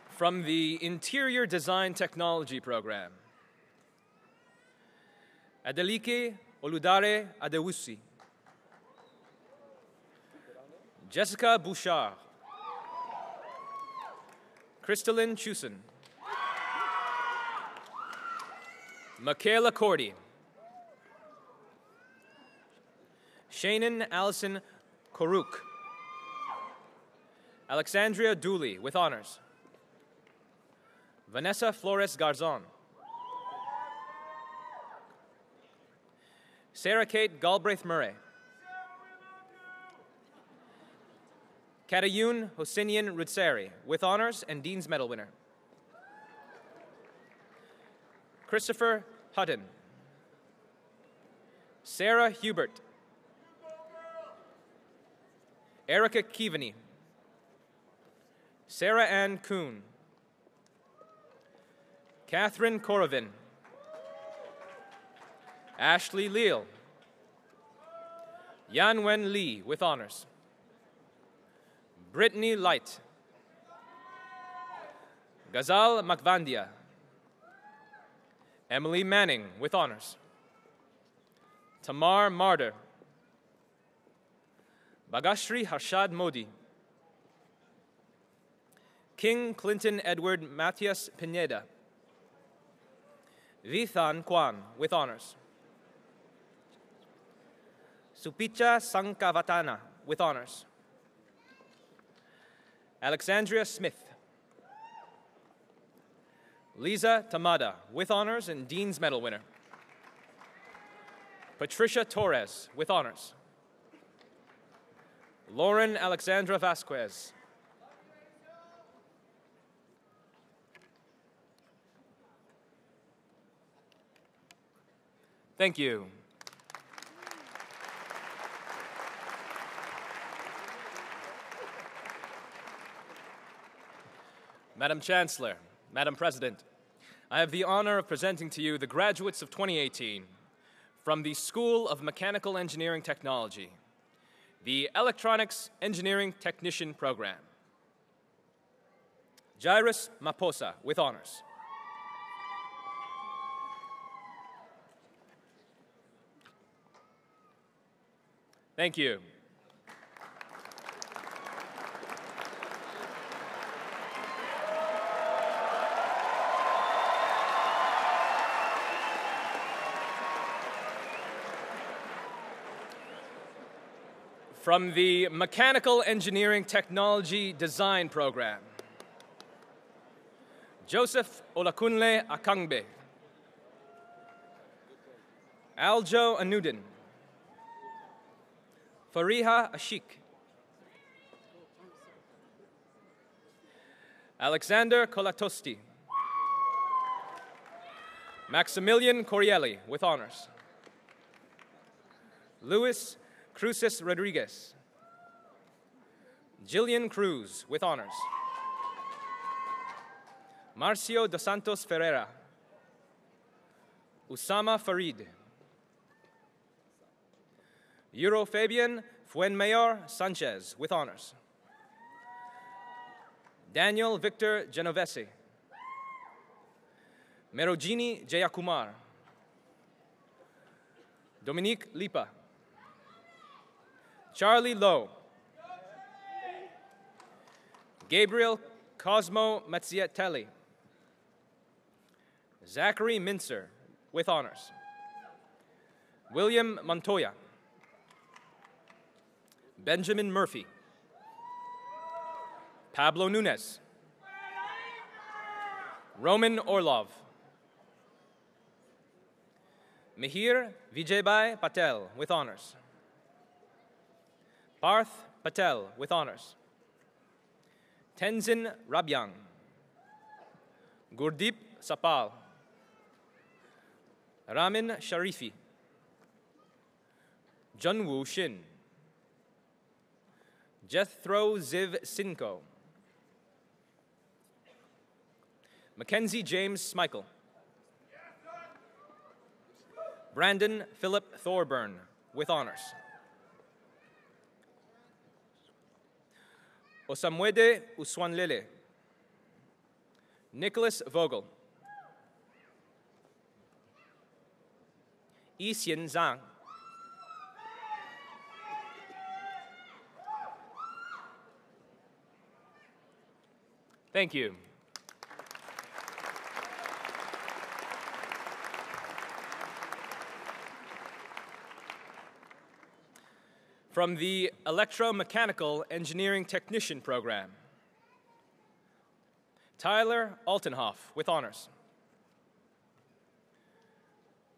From the Interior Design Technology program, Adelike Oludare Adewusi. Jessica Bouchard. Crystalline Chusin. Michaela Cordy. Shannon Allison Koruk. Alexandria Dooley with honors. Vanessa Flores Garzon. Sarah Kate Galbraith Murray. Katayun Hosseinian Rutsari with honors and Dean's Medal winner. Christopher Hutton. Sarah Hubert. Erica Keaveney. Sarah Ann Kuhn. Catherine Korovin. Ashley Leal. Yanwen Lee with honors. Brittany Light. Ghazal Makvandia. Emily Manning with honors. Tamar Marder. Bagashri Harshad Modi. King Clinton Edward Matias Pineda. Vithan Kwan, with honors. Supicha Sankavatana, with honors. Alexandria Smith. Lisa Tamada, with honors and Dean's Medal winner. Patricia Torres, with honors. Lauren Alexandra Vasquez. Thank you. Madam Chancellor, Madam President, I have the honor of presenting to you the graduates of 2018 from the School of Mechanical Engineering Technology, the Electronics Engineering Technician Program. Jairus Maposa, with honors. Thank you. From the Mechanical Engineering Technology Design Program, Joseph Olakunle Akangbe, Aljo Anudin, Fariha Ashik, Alexander Kolatosti, Maximilian Corielli, with honors. Luis Cruces Rodriguez, Jillian Cruz, with honors. Marcio dos Santos Ferreira, Usama Farid, Euro Fabian Fuenmayor Sanchez, with honors. Daniel Victor Genovese, Merogini Jayakumar, Dominique Lipa, Charlie Lowe, Gabriel Cosmo Mazziatelli, Zachary Mincer, with honors. William Montoya, Benjamin Murphy, Pablo Nunez, Roman Orlov, Mihir Vijaybai Patel, with honors. Parth Patel, with honors. Tenzin Rabyang, Gurdeep Sapal, Ramin Sharifi, Junwoo Shin, Jethro Ziv Sinko, Mackenzie James Smichael, Brandon Philip Thorburn, with honors. Osamwede Uswanlele, Nicholas Vogel, Yixian Zhang, thank you. From the Electromechanical Engineering Technician Program, Tyler Altenhoff, with honors.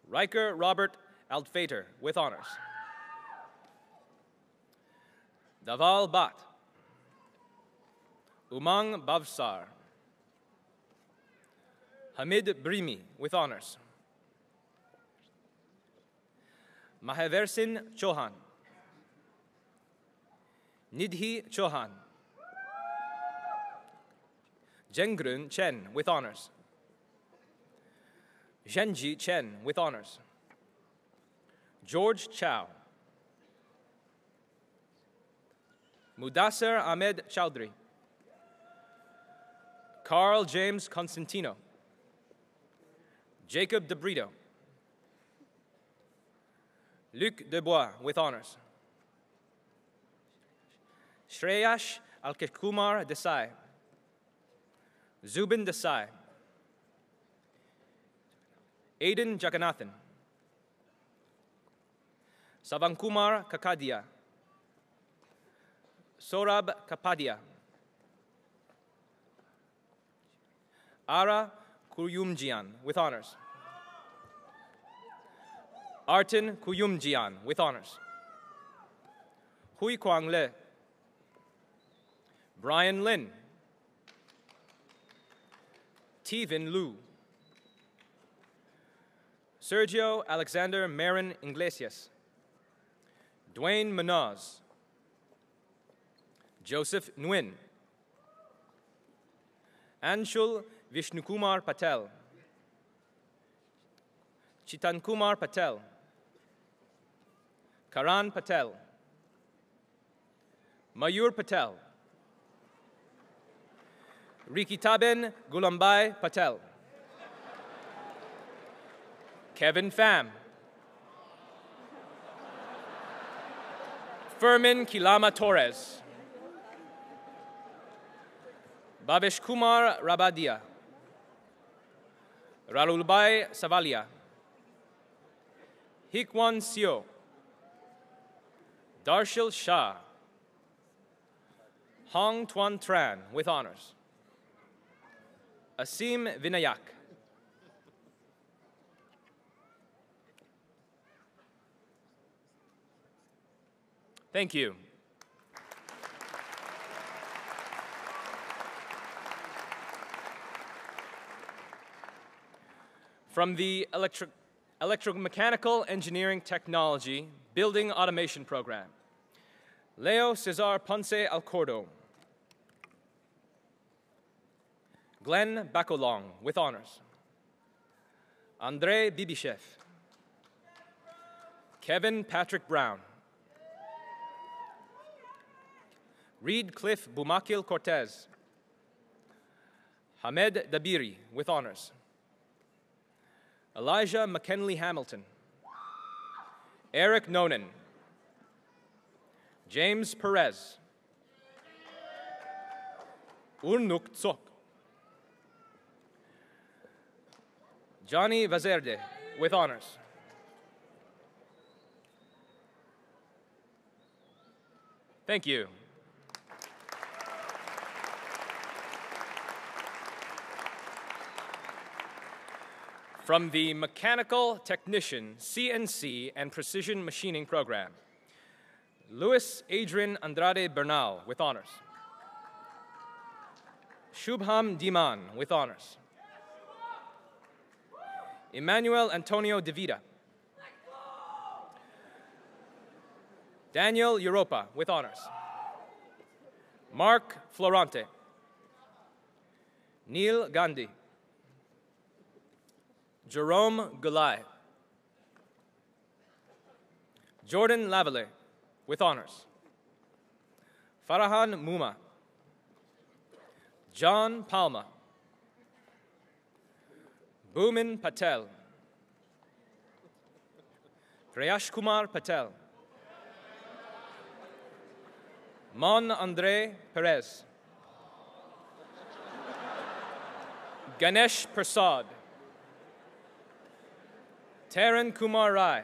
Riker Robert Altfater, with honors. Daval Bat, Umang Bavsar, Hamid Brimi, with honors. Mahaversin Chauhan, Nidhi Chauhan, Jengrun Chen, with honors. Zhenji Chen, with honors. George Chow, Mudassar Ahmed Chowdhury, Carl James Constantino, Jacob De Brito, Luc Dubois, with honors. Shreyash Alkekumar Desai, Zubin Desai, Aiden Jagannathan, Savankumar Kakadia, Sorab Kapadia, Ara Kuyumjian with honors. Artin Kuyumjian with honors. Hui Kwang Le, Brian Lin, Tivin Lu, Sergio Alexander Marin Iglesias, Dwayne Manaz, Joseph Nguyen, Anshul Vishnukumar Patel, Chitankumar Patel, Karan Patel, Mayur Patel, Rikitaben Gulambai Patel, Kevin Pham, Fermin Kilama Torres, Babish Kumar Rabadia, Ralulbai Savalia, Hikwan Sio, Darshil Shah, Hong Tuan Tran with honors, Asim Vinayak, thank you. From the Electromechanical Engineering Technology Building Automation Program, Leo Cesar Ponce Alcordo, Glenn Bacolong with honors, Andre Bibishev, Kevin Patrick Brown, Reed Cliff Bumakil Cortez, Hamed Dabiri with honors, Elijah McKinley Hamilton, Eric Nonan, James Perez, Urnuk Tsok, Johnny Vazerde with honors, thank you. From the Mechanical Technician, CNC, and Precision Machining Program, Luis Adrian Andrade Bernal with honors, Shubham Diman with honors, Emmanuel Antonio De Vida, Daniel Europa with honors, Mark Florante, Neil Gandhi, Jerome Gulai, Jordan Lavalley with honors, Farahan Muma, John Palma, Bhumin Patel, Prayash Kumar Patel, Mon Andre Perez, Ganesh Prasad, Taran Kumar Rai,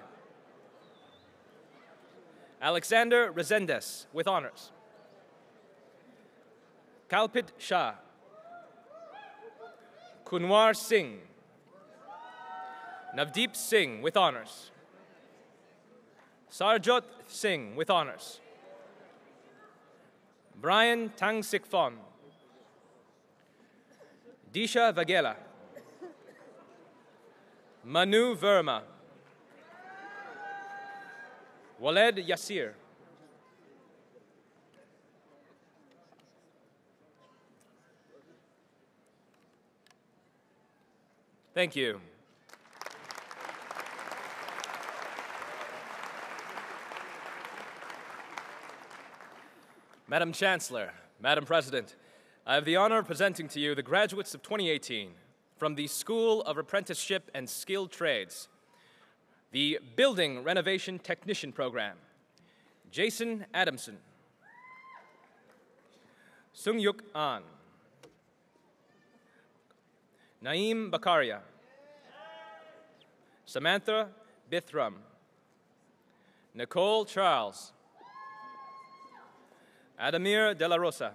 Alexander Rezendes with honors, Kalpit Shah, Kunwar Singh, Navdeep Singh with honors, Sarjot Singh with honors, Brian Tangsikfon, Disha Vagela, Manu Verma, Waled Yasir, thank you. Madam Chancellor, Madam President, I have the honor of presenting to you the graduates of 2018 from the School of Apprenticeship and Skilled Trades, the Building Renovation Technician Program, Jason Adamson, Sungyuk An, Naeem Bakaria, Samantha Bithram, Nicole Charles, Adamir De La Rosa,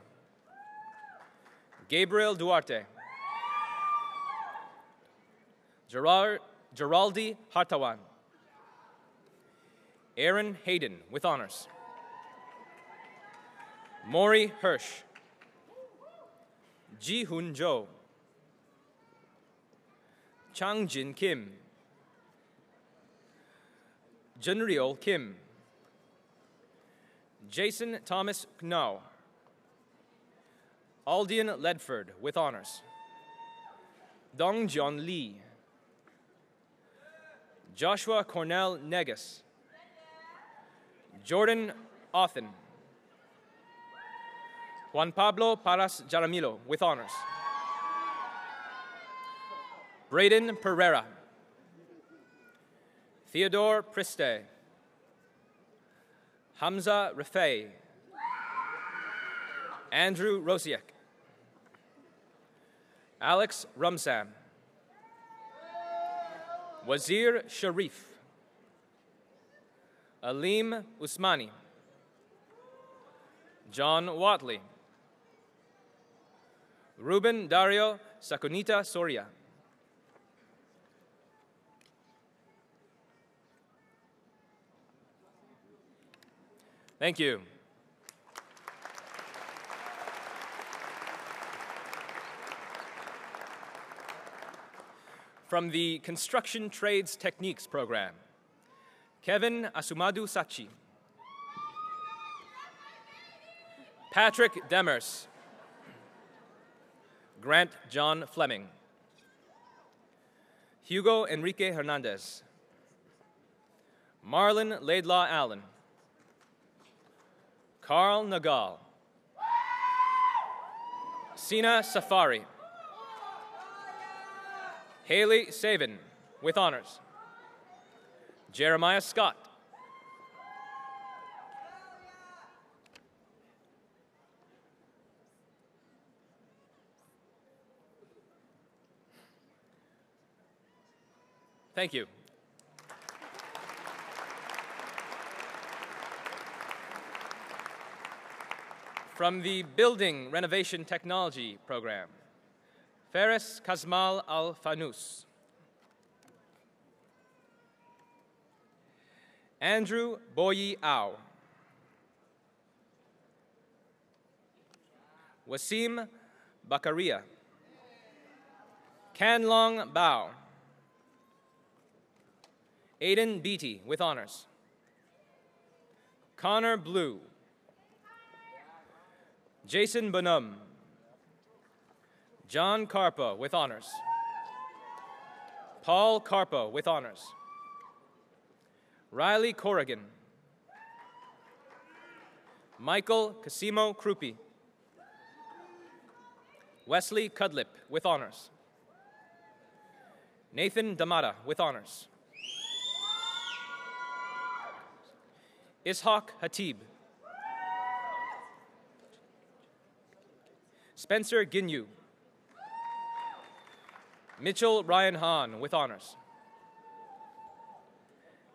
Gabriel Duarte, Geraldi Hartawan, Aaron Hayden with honors, Maury Hirsch, Ji Hun Jo, Chang Jin Kim, Junryo Kim, Jason Thomas Knau, Aldian Ledford with honors, Dongjeon Lee, Joshua Cornell Negus, Jordan Othen, Juan Pablo Paras Jaramillo with honors, Braden Pereira, Theodore Priste, Hamza Rafay, Andrew Rosiak, Alex Rumsam, Wazir Sharif, Alim Usmani, John Watley, Ruben Dario Saconita Soria, thank you. From the Construction Trades Techniques program, Kevin Asumadu Sachi, Patrick Demers, Grant John Fleming, Hugo Enrique Hernandez, Marlon Laidlaw Allen, Carl Nagal, Sina Safari, Haley Savin with honors, Jeremiah Scott, thank you. From the Building Renovation Technology program, Faris Kazmal Al-Fanous, Andrew Boyi Au, Wasim Bakaria, Kanlong Bao, Aiden Beatty with honors, Connor Blue, Jason Bonham, John Carpo with honors, Paul Carpo with honors, Riley Corrigan, Michael Casimo Krupi, Wesley Cudlip with honors, Nathan Damata with honors, Ishaq Hatib, Spencer Ginyu, Mitchell Ryan Hahn with honors,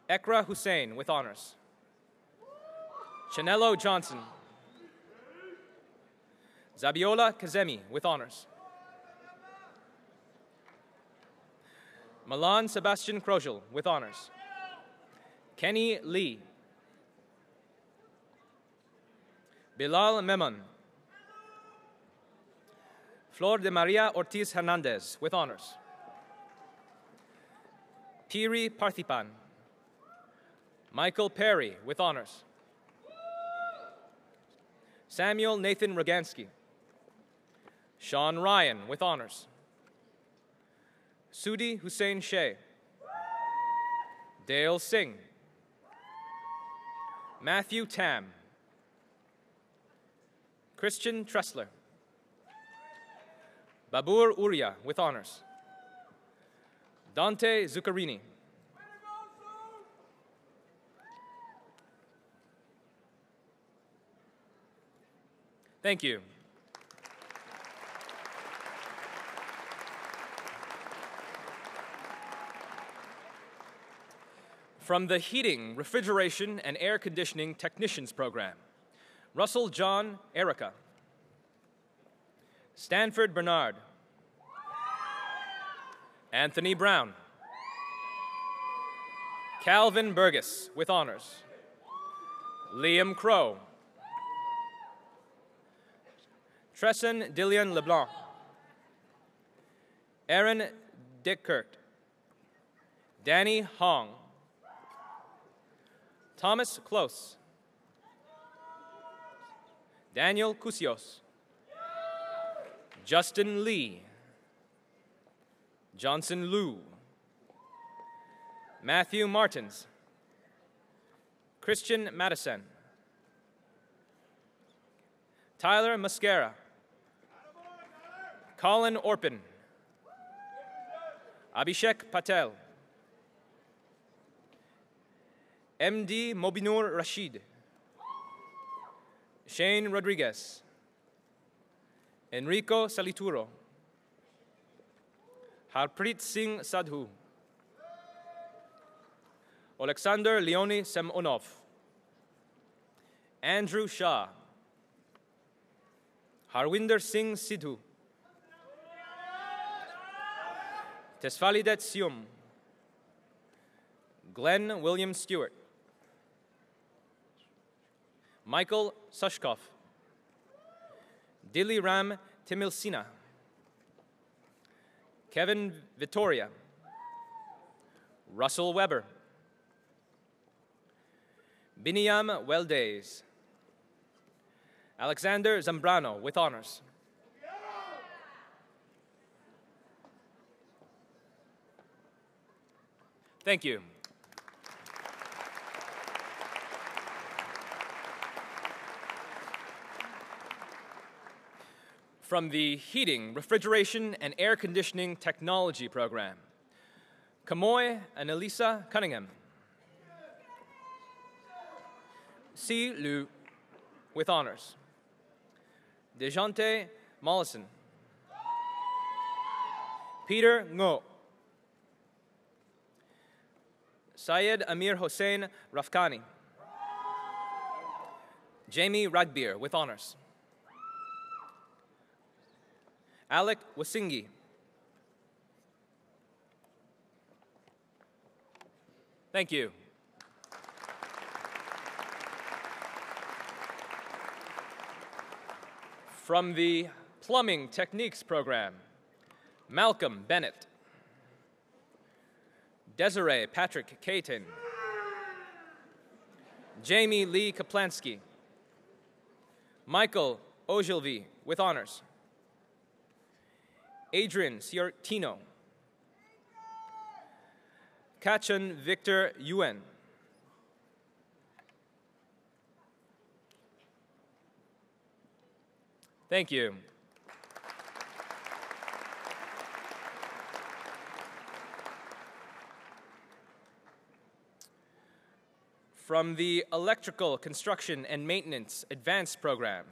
Ekra Hussein with honors, Chanello Johnson, Zabiola Kazemi with honors, Milan Sebastian Krojel with honors, Kenny Lee, Bilal Memon, Flor de Maria Ortiz Hernandez with honors, Piri Parthipan, Michael Perry with honors, Samuel Nathan Rogansky, Sean Ryan with honors, Sudi Hussein Shea, Dale Singh, Matthew Tam, Christian Tressler, Babur Uria with honors, Dante Zuccarini, thank you. From the Heating, Refrigeration, and Air Conditioning Technicians Program, Russell John Erica. Stanford Bernard. Anthony Brown. Calvin Burgess, with honors. Liam Crow. Tresson Dillian LeBlanc. Aaron Dickkert. Danny Hong. Thomas Close. Daniel Cusios. Justin Lee. Johnson Liu. Matthew Martins. Christian Madison. Tyler Muscara. Colin Orpin. Abhishek Patel. MD Mobinur Rashid. Shane Rodriguez. Enrico Salituro. Harpreet Singh Sadhu. Alexander Leoni Semonov. Andrew Shah. Harwinder Singh Sidhu. Tesfalidet Sium. Glenn William Stewart. Michael Sushkov. Dilly Ram Timilsina. Kevin Vittoria. Russell Weber. Biniam Weldays. Alexander Zambrano, with honors. Thank you. From the Heating, Refrigeration, and Air Conditioning Technology Program, Kamoy and Elisa Cunningham. Si Lu, with honors. Dejante Mollison. Peter Ngo. Syed Amir Hossein Rafkani. Jamie Ragbeer, with honors. Alec Wasingi. Thank you. From the Plumbing Techniques Program, Malcolm Bennett. Desiree Patrick Caton. Jamie Lee Kaplansky. Michael Ogilvy, with honors. Adrian Ciartino. Kachan Victor Yuen. Thank you. From the Electrical Construction and Maintenance Advanced Program,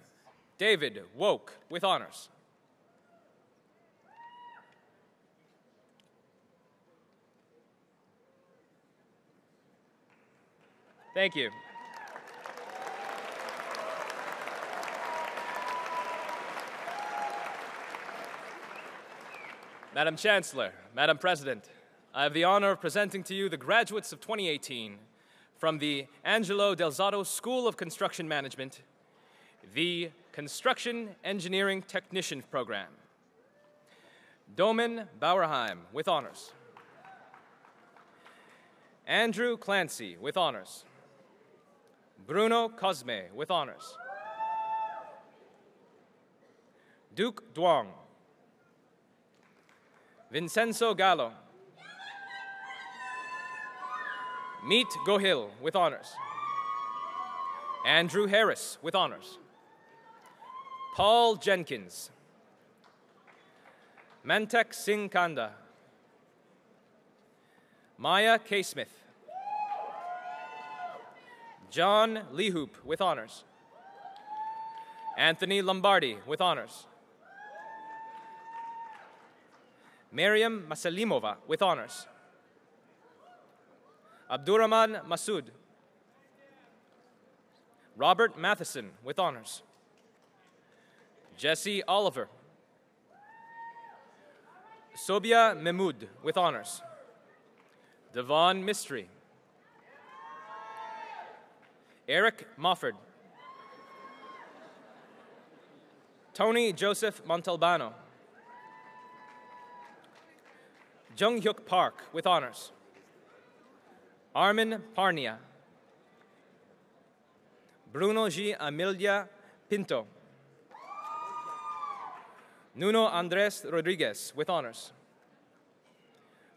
David Woke, with honors. Thank you. Madam Chancellor, Madam President, I have the honor of presenting to you the graduates of 2018 from the Angelo Del Zotto School of Construction Management, the Construction Engineering Technician Program. Domen Bauerheim, with honors. Andrew Clancy, with honors. Bruno Cosme, with honors. Duke Duong. Vincenzo Gallo. Meet Gohil, with honors. Andrew Harris, with honors. Paul Jenkins. Mantek Singh Kanda. Maya K. Smith. John Lehoop, with honors. Anthony Lombardi, with honors. Miriam Masalimova, with honors. Abdurrahman Masood. Robert Matheson with honors. Jesse Oliver. Sobia Mehmood with honors. Devon Mystery. Eric Mofford. Tony Joseph Montalbano. Junghyuk Park with honors. Armin Parnia. Bruno G. Emilia Pinto. Nuno Andres Rodriguez with honors.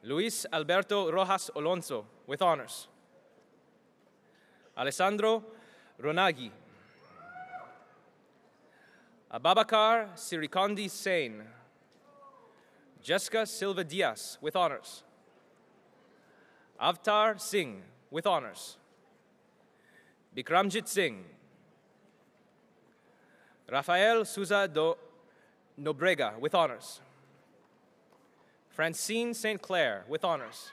Luis Alberto Rojas Alonso with honors. Alessandro Ronaghi. Ababakar Sirikondi Sain. Jessica Silva Diaz with honors. Avtar Singh with honors. Bikramjit Singh. Rafael Souza do Nobrega with honors. Francine St. Clair with honors.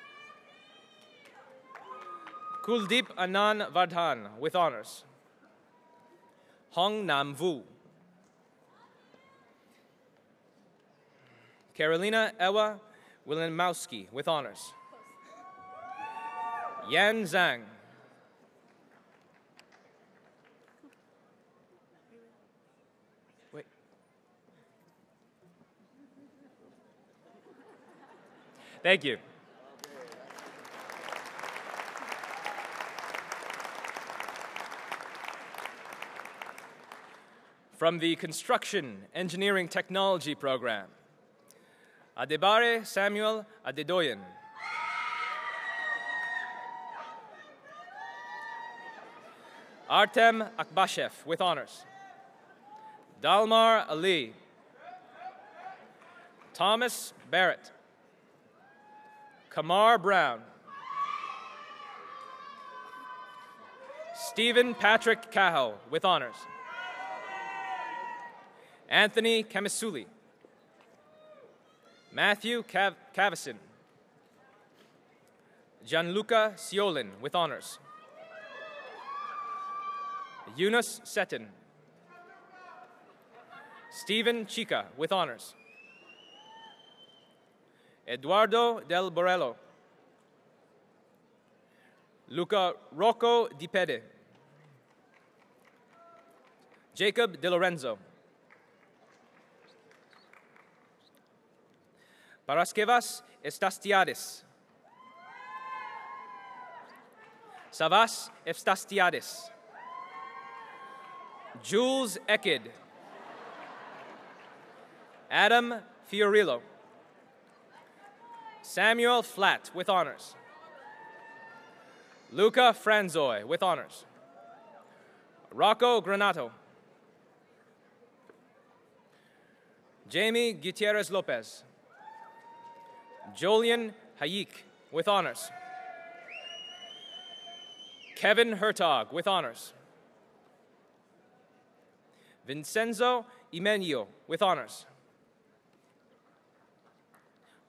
Kuldeep Anand Vardhan with honors. Hong Nam Vu. Carolina Ewa Wilimowski with honors. Yan Zhang. Wait. Thank you. From the Construction Engineering Technology Program, Adebare Samuel Adedoyan. Artem Akbashev with honors. Dalmar Ali. Thomas Barrett. Kamar Brown. Stephen Patrick Cahill with honors. Anthony Kamisuli. Matthew Cavison. Gianluca Ciolin with honors. Eunice Seton. Stephen Chica with honors. Eduardo Del Borello. Luca Rocco Di Pede. Jacob De Lorenzo. Paraskevas Estastiadis. Savas Estastiadis. Jules Ekid. Adam Fiorillo. Samuel Flatt with honors. Luca Franzoy with honors. Rocco Granato. Jamie Gutierrez Lopez. Jolian Hayik with honors. Kevin Hertog with honors. Vincenzo Imenio with honors.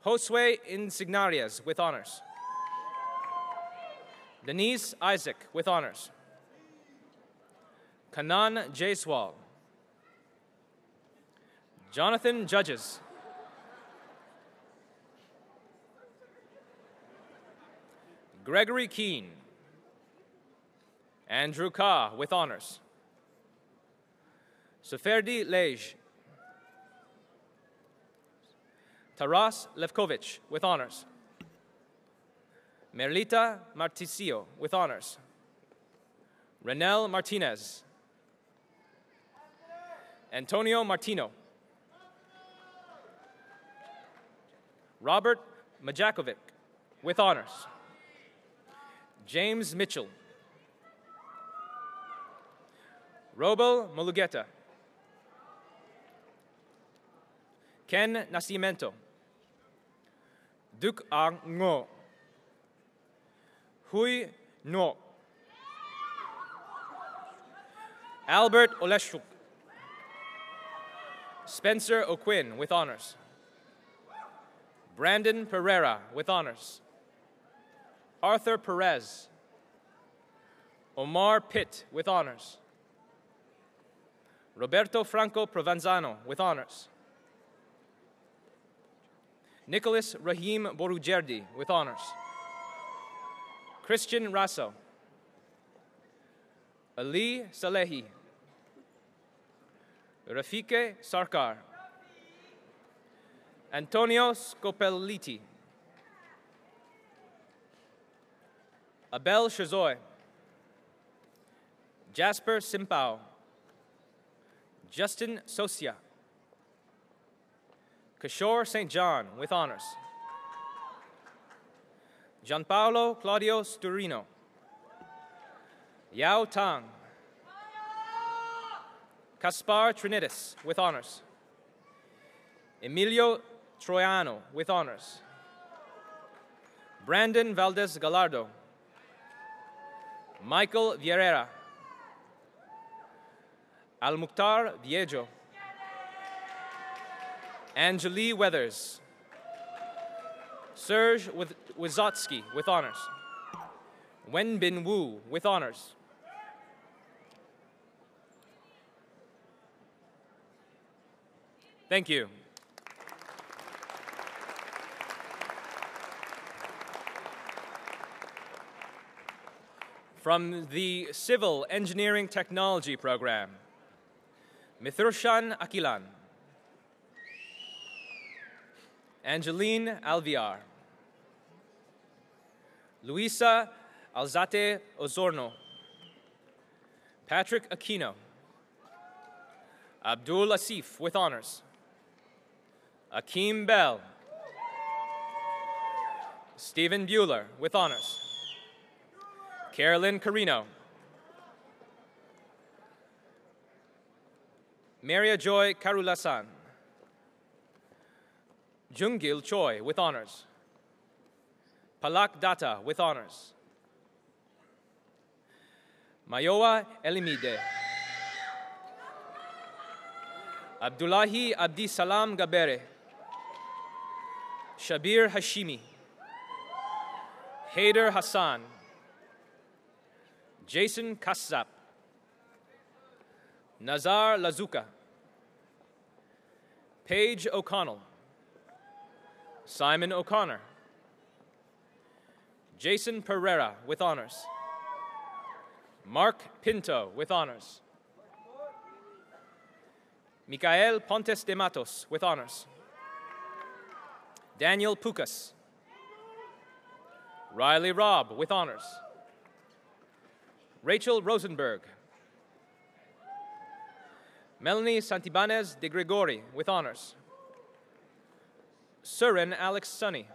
Josue Insignarias with honors. Denise Isaac with honors. Kanan Jaiswal. Jonathan Judges. Gregory Keene. Andrew Ka with honors. Seferdi Lej. Taras Levkovich with honors. Merlita Marticio with honors. Renel Martinez. Antonio Martino. Robert Majakovic with honors. James Mitchell. Robo Molugeta. Ken Nascimento. Duc Ang Ngo. Hui No. Albert Oleshuk. Spencer O'Quinn with honors. Brandon Pereira with honors. Arthur Perez. Omar Pitt with honors. Roberto Franco Provenzano with honors. Nicholas Rahim Borujerdi with honors. Christian Rasso. Ali Salehi. Rafike Sarkar. Antonio Scopelliti. Abel Shazoy. Jasper Simpao. Justin Sosia. Kishore St. John with honors. Gianpaolo Claudio Sturino. Yao Tang. Caspar Trinitis with honors. Emilio Troiano with honors. Brandon Valdez Gallardo. Michael Vieira. Al-Mukhtar Viejo. Angelie Weathers. Serge Wizotsky with honors. Wen Bin Wu with honors. Thank you. From the Civil Engineering Technology Program, Mithushan Akilan. Angeline Alviar. Luisa Alzate Osorno. Patrick Aquino. Abdul Asif with honors. Akeem Bell. Stephen Bueller with honors. Carolyn Carino. Maria Joy Karulasan. Jungil Choi with honors. Palak Datta with honors. Mayowa Elimide. Abdullahi Abdi Salam Gabere. Shabir Hashimi. Haider Hassan. Jason Kassap. Nazar Lazuka. Paige O'Connell. Simon O'Connor. Jason Pereira with honors. Mark Pinto with honors. Micael Pontes de Matos with honors. Daniel Pukas. Riley Robb with honors. Rachel Rosenberg. Melanie Santibanez de Gregori with honors. Surin Alex Sunny.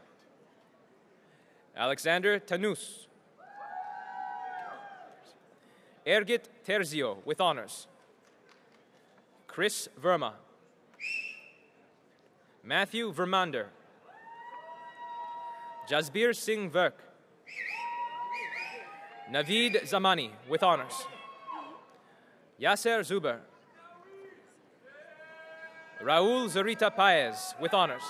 Alexander Tanus. Ergit Terzio with honors. Chris Verma. Matthew Vermander. Jasbir Singh Verk. Naveed Zamani with honors. Yasser Zuber. Raul Zarita Paez with honors.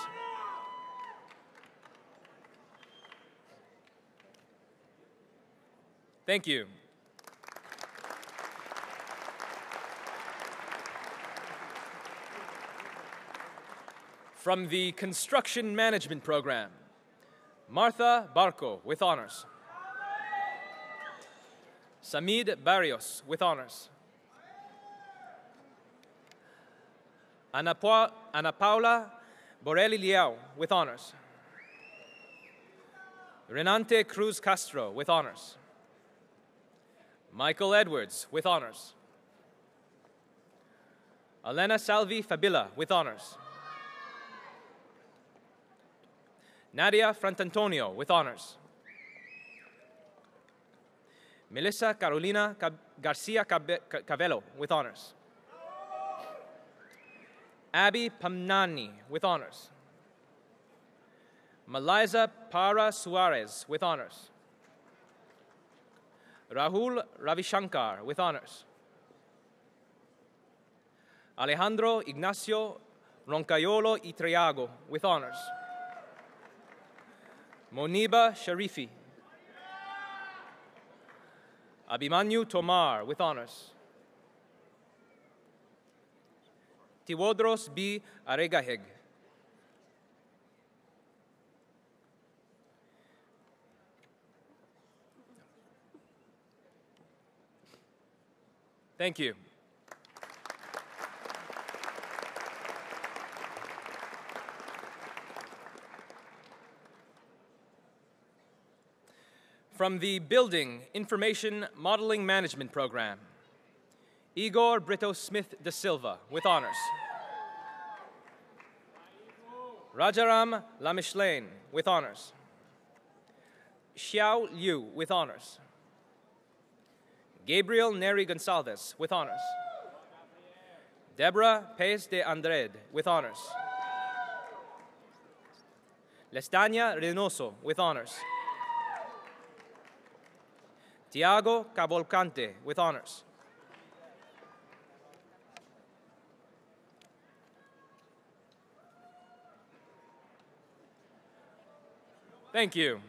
Thank you. From the Construction Management Program, Martha Barco with honors. Samid Barrios with honors. Ana Paula Borelli Liao with honors. Renante Cruz Castro with honors. Michael Edwards with honors. Elena Salvi Fabila with honors. Nadia Frantantonio with honors. Melissa Carolina Garcia Cavello with honors. Abby Pamnani with honors. Maliza Para Suarez with honors. Rahul Ravishankar with honors. Alejandro Ignacio Roncayolo Itriago with honors. Moniba Sharifi. Abimanyu Tomar with honors. Tiwodros B. Aregahig. Thank you. From the Building Information Modeling Management Program, Igor Brito Smith da Silva with honors. Rajaram Lamishlein with honors. Xiao Liu with honors. Gabriel Neri Gonsalves with honors. Deborah Pez de Andrade with honors. Lestania Reynoso with honors. Tiago Cavalcante with honors. Thank you.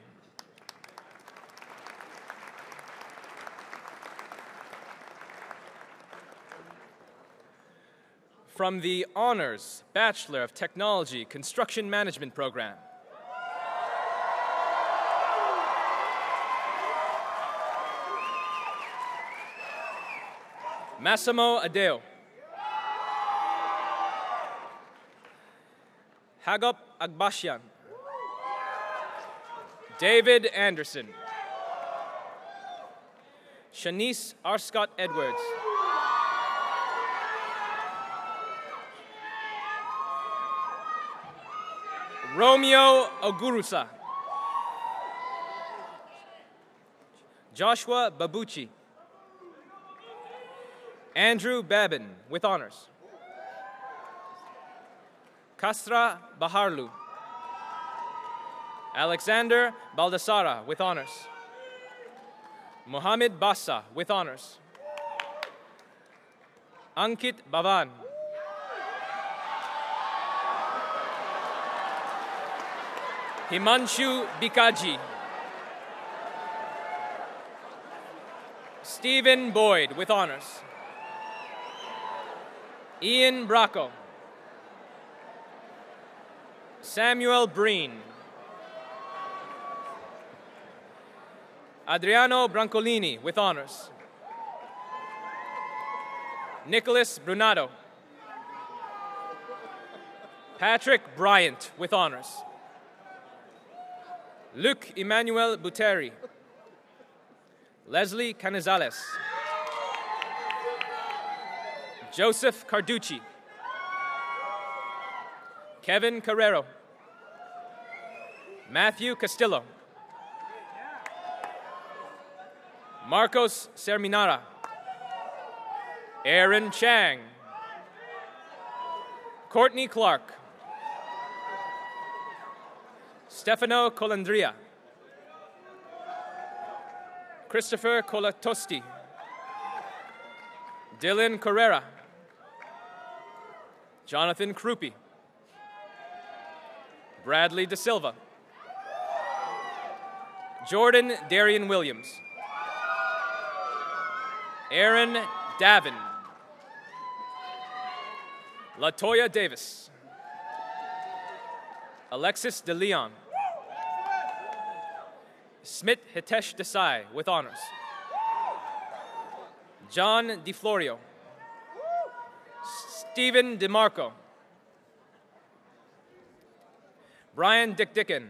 From the Honors Bachelor of Technology Construction Management Program, Massimo Adeo. Hagop Agbashian. David Anderson. Shanice Arscott Edwards. Romeo Ogurusa. Joshua Babucci. Andrew Babin with honors. Kasra Baharlu. Alexander Baldassara with honors. Mohammed Bassa with honors. Ankit Bavan. Himanshu Bikaji. Stephen Boyd with honors. Ian Bracco. Samuel Breen. Adriano Brancolini with honors. Nicholas Brunado. Patrick Bryant with honors. Luc Emmanuel Buteri. Leslie Canizales. Joseph Carducci. Kevin Carrero. Matthew Castillo. Marcos Serminara. Aaron Chang. Courtney Clark. Stefano Colandria. Christopher Colatosti. Dylan Carrera. Jonathan Krupi. Bradley De Silva. Jordan Darian Williams. Aaron Davin. Latoya Davis. Alexis De Leon. Smith Hitesh Desai with honors. John DeFlorio. Stephen DeMarco. Brian Dickdicken.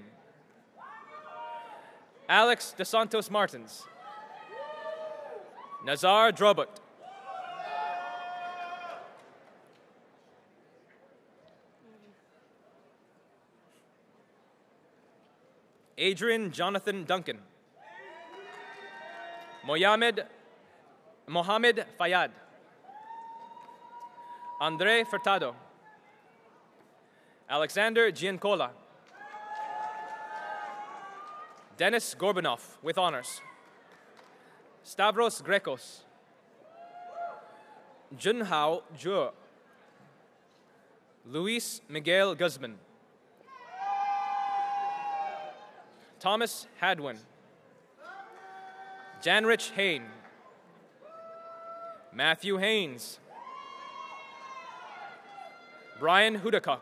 Alex DeSantos Martins. Nazar Drobut. Adrian Jonathan Duncan. Mohamed Fayad. Andre Furtado. Alexander Giancola. Dennis Gorbanov with honors. Stavros Grekos. Junhao Zhuo. Luis Miguel Guzman. Thomas Hadwin. Janrich Hain. Matthew Haynes. Brian Hudacock.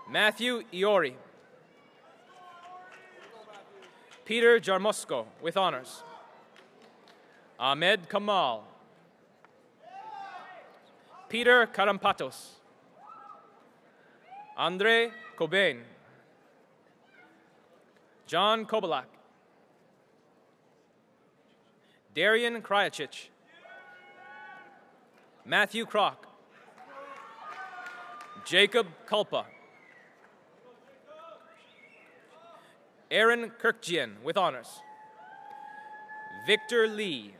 Matthew Iori. Peter Jarmosko with honors. Ahmed Kamal. Peter Karampatos. Andre Cobain. John Kobalak. Darian Krajicic. Matthew Kroc. Jacob Kulpa. Aaron Kirkjian with honors. Victor Lee.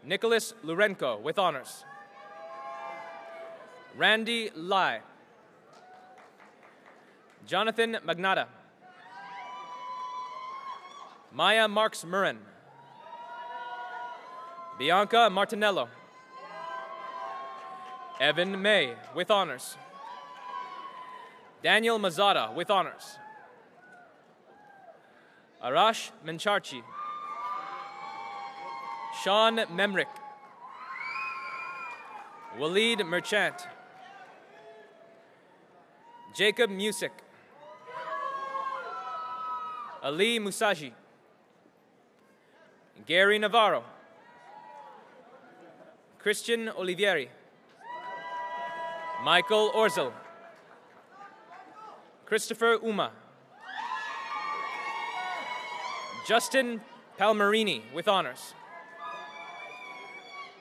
Nicholas Lurenko with honors. Randy Lai. Jonathan Magnata. Maya Marks Murren. Bianca Martinello. Evan May with honors. Daniel Mazada with honors. Arash Mencharchi. Sean Memrick. Waleed Merchant. Jacob Music. Ali Musaji. Gary Navarro. Christian Olivieri. Michael Orzel. Christopher Uma. Justin Palmerini with honors.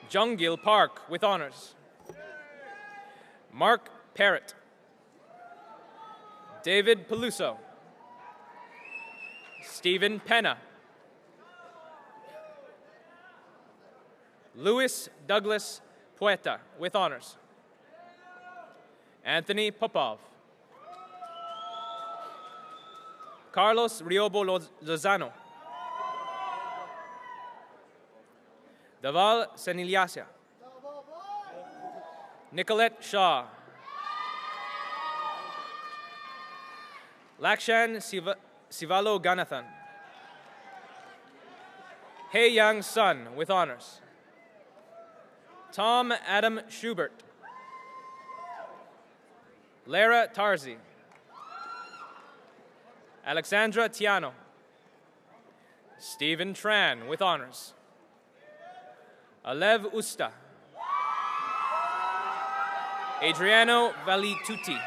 Jungil Park with honors. Mark Parrott. David Peluso. Stephen Penna. Louis Douglas Pueta with honors. Anthony Popov. Carlos Riobo Lozano. Daval Seniliasia. Nicolette Shaw. Lakshan Sivalo Ganathan. Hei Yang Sun with honors. Tom Adam Schubert. Lara Tarzi. Alexandra Tiano. Stephen Tran with honors. Alev Usta. Adriano Valituti.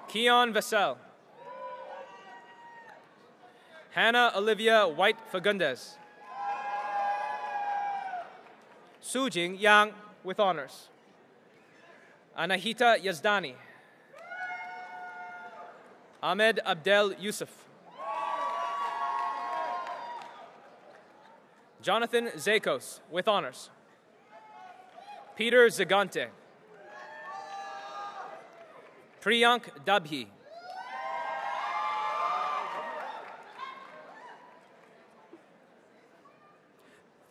Keon Vassell. Hannah Olivia White Fagundes. Sujing Yang with honors. Anahita Yazdani. Ahmed Abdel Yusuf. Jonathan Zakos with honors. Peter Zagante. Priyank Dabhi.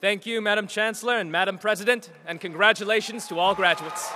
Thank you, Madam Chancellor and Madam President, and congratulations to all graduates.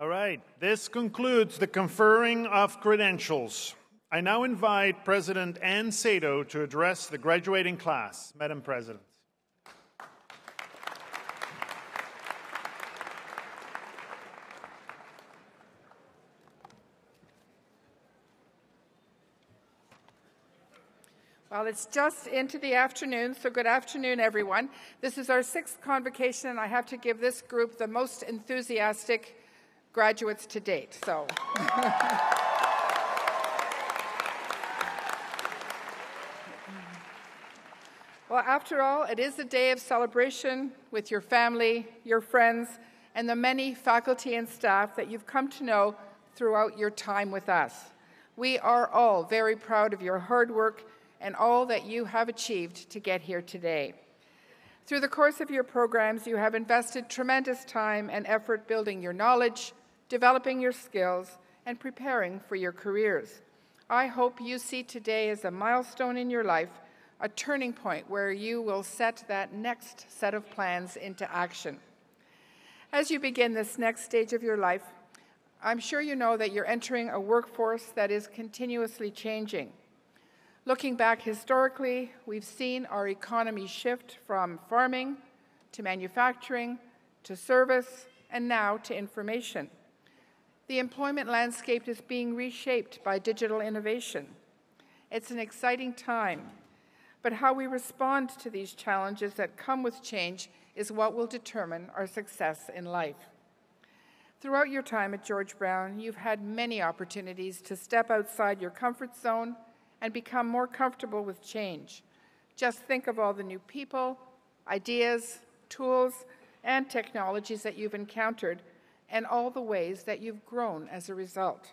All right, this concludes the conferring of credentials. I now invite President Ann Sato to address the graduating class. Madam President. Well, it's just into the afternoon, so good afternoon, everyone. This is our 6th convocation, and I have to give this group the most enthusiastic graduates to date. So, well, after all, it is a day of celebration with your family, your friends, and the many faculty and staff that you've come to know throughout your time with us. We are all very proud of your hard work and all that you have achieved to get here today. Through the course of your programs, you have invested tremendous time and effort building your knowledge, developing your skills, and preparing for your careers. I hope you see today as a milestone in your life, a turning point where you will set that next set of plans into action. As you begin this next stage of your life, I'm sure you know that you're entering a workforce that is continuously changing. Looking back historically, we've seen our economy shift from farming to manufacturing to service and now to information. The employment landscape is being reshaped by digital innovation. It's an exciting time, but how we respond to these challenges that come with change is what will determine our success in life. Throughout your time at George Brown, you've had many opportunities to step outside your comfort zone and become more comfortable with change. Just think of all the new people, ideas, tools, and technologies that you've encountered, and all the ways that you've grown as a result.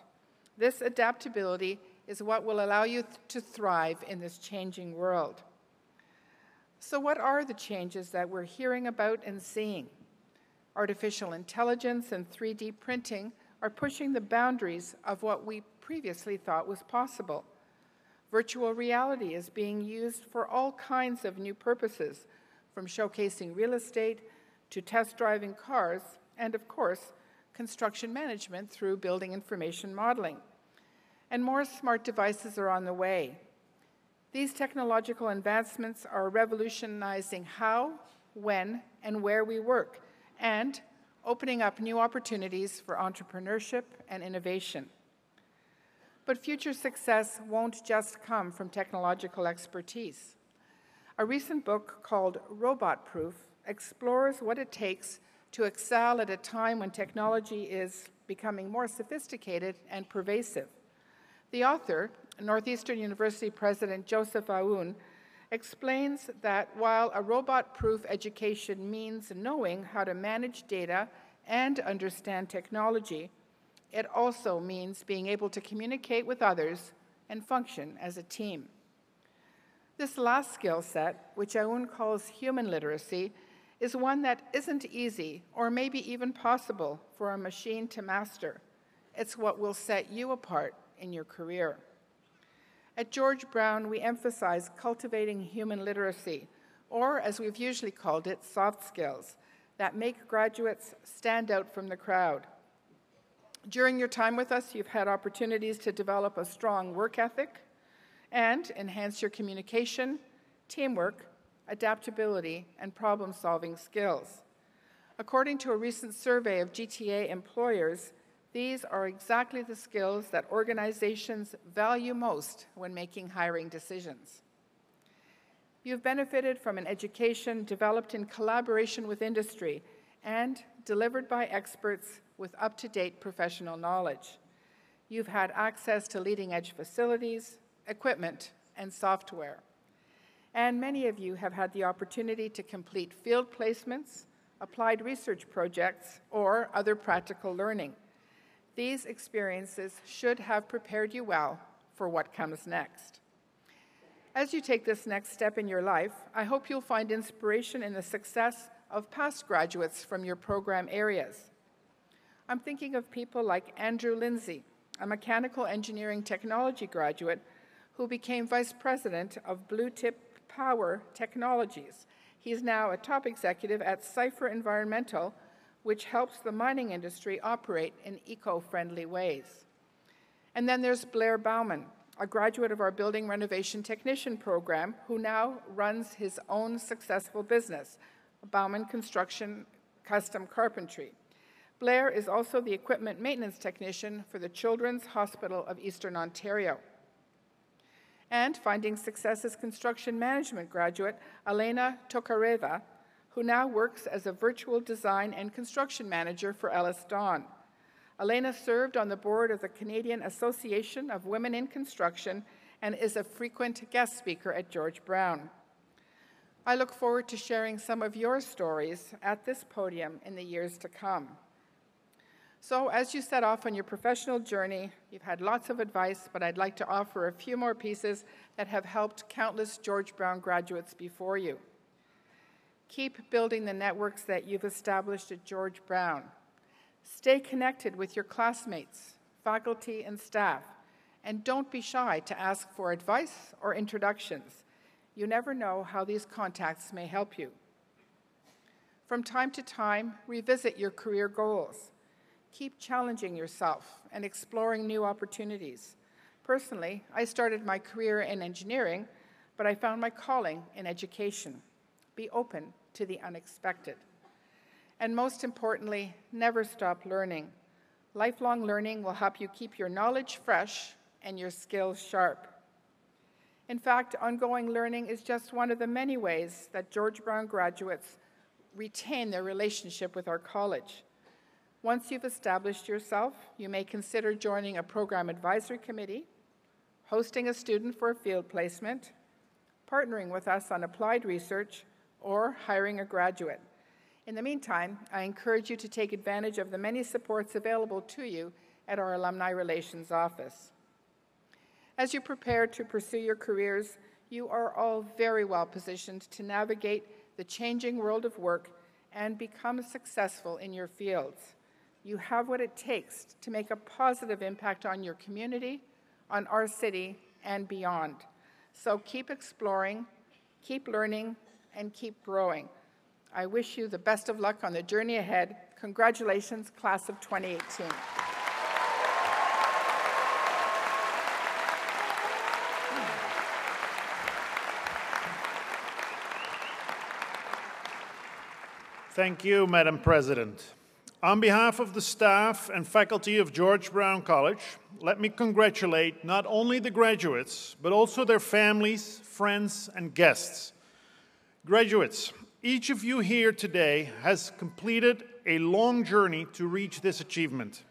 This adaptability is what will allow you to thrive in this changing world. So what are the changes that we're hearing about and seeing? Artificial intelligence and 3D printing are pushing the boundaries of what we previously thought was possible. Virtual reality is being used for all kinds of new purposes, from showcasing real estate to test driving cars, and of course, construction management through building information modeling. And more smart devices are on the way. These technological advancements are revolutionizing how, when, and where we work, and opening up new opportunities for entrepreneurship and innovation. But future success won't just come from technological expertise. A recent book called Robot Proof explores what it takes to excel at a time when technology is becoming more sophisticated and pervasive. The author, Northeastern University President Joseph Aoun, explains that while a robot-proof education means knowing how to manage data and understand technology, it also means being able to communicate with others and function as a team. This last skill set, which Aoun calls human literacy, is one that isn't easy or maybe even possible for a machine to master. It's what will set you apart in your career. At George Brown, we emphasize cultivating human literacy, or as we've usually called it, soft skills, that make graduates stand out from the crowd. During your time with us, you've had opportunities to develop a strong work ethic and enhance your communication, teamwork, adaptability, and problem-solving skills. According to a recent survey of GTA employers, these are exactly the skills that organizations value most when making hiring decisions. You've benefited from an education developed in collaboration with industry and delivered by experts with up-to-date professional knowledge. You've had access to leading-edge facilities, equipment, and software. And many of you have had the opportunity to complete field placements, applied research projects, or other practical learning. These experiences should have prepared you well for what comes next. As you take this next step in your life, I hope you'll find inspiration in the success of past graduates from your program areas. I'm thinking of people like Andrew Lindsay, a mechanical engineering technology graduate who became vice president of Blue Tip Power Technologies. He's now a top executive at Cipher Environmental, which helps the mining industry operate in eco-friendly ways. And then there's Blair Bauman, a graduate of our Building Renovation Technician program, who now runs his own successful business, Bauman Construction Custom Carpentry. Blair is also the equipment maintenance technician for the Children's Hospital of Eastern Ontario. And finding success as construction management graduate, Elena Tokareva, who now works as a virtual design and construction manager for Ellis Dawn. Elena served on the board of the Canadian Association of Women in Construction and is a frequent guest speaker at George Brown. I look forward to sharing some of your stories at this podium in the years to come. So as you set off on your professional journey, you've had lots of advice, but I'd like to offer a few more pieces that have helped countless George Brown graduates before you. Keep building the networks that you've established at George Brown. Stay connected with your classmates, faculty, and staff, and don't be shy to ask for advice or introductions. You never know how these contacts may help you. From time to time, revisit your career goals. Keep challenging yourself and exploring new opportunities. Personally, I started my career in engineering, but I found my calling in education. Be open to the unexpected. And most importantly, never stop learning. Lifelong learning will help you keep your knowledge fresh and your skills sharp. In fact, ongoing learning is just one of the many ways that George Brown graduates retain their relationship with our college. Once you've established yourself, you may consider joining a program advisory committee, hosting a student for a field placement, partnering with us on applied research, or hiring a graduate. In the meantime, I encourage you to take advantage of the many supports available to you at our Alumni Relations Office. As you prepare to pursue your careers, you are all very well positioned to navigate the changing world of work and become successful in your fields. You have what it takes to make a positive impact on your community, on our city, and beyond. So keep exploring, keep learning, and keep growing. I wish you the best of luck on the journey ahead. Congratulations, class of 2018. Thank you, Madam President. On behalf of the staff and faculty of George Brown College, let me congratulate not only the graduates, but also their families, friends, and guests. Graduates, each of you here today has completed a long journey to reach this achievement.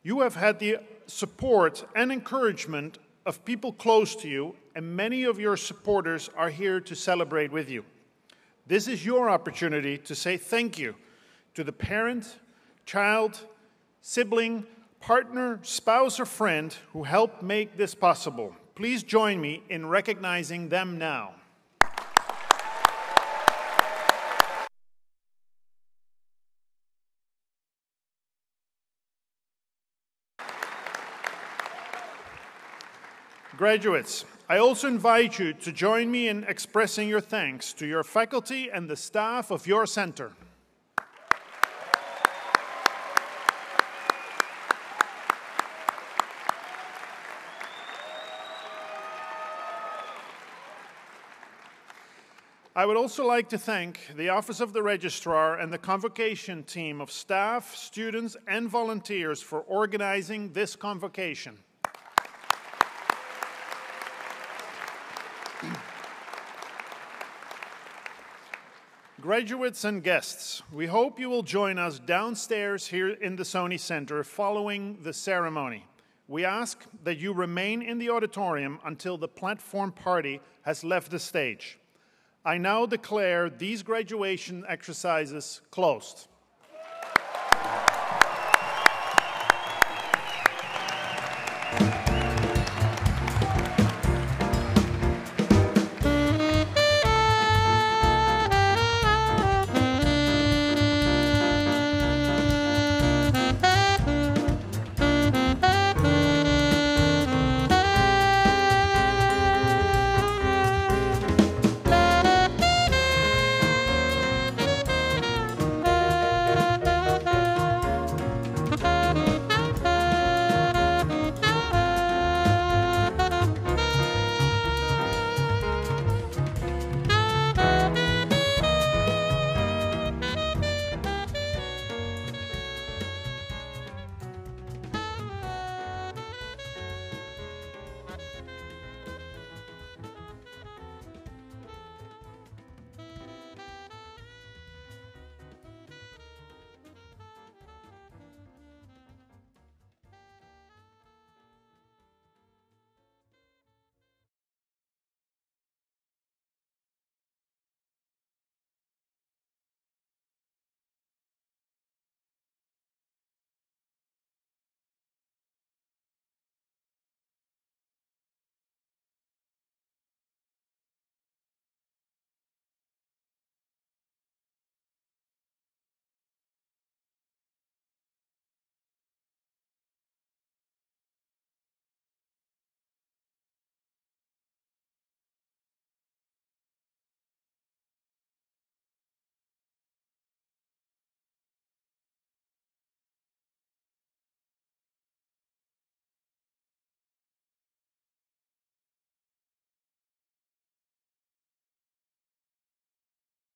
You have had the support and encouragement of people close to you, and many of your supporters are here to celebrate with you. This is your opportunity to say thank you to the parent, child, sibling, partner, spouse, or friend who helped make this possible. Please join me in recognizing them now. Graduates, I also invite you to join me in expressing your thanks to your faculty and the staff of your center. I would also like to thank the Office of the Registrar and the Convocation team of staff, students, and volunteers for organizing this convocation. Graduates and guests, we hope you will join us downstairs here in the Sony Center following the ceremony. We ask that you remain in the auditorium until the platform party has left the stage. I now declare these graduation exercises closed.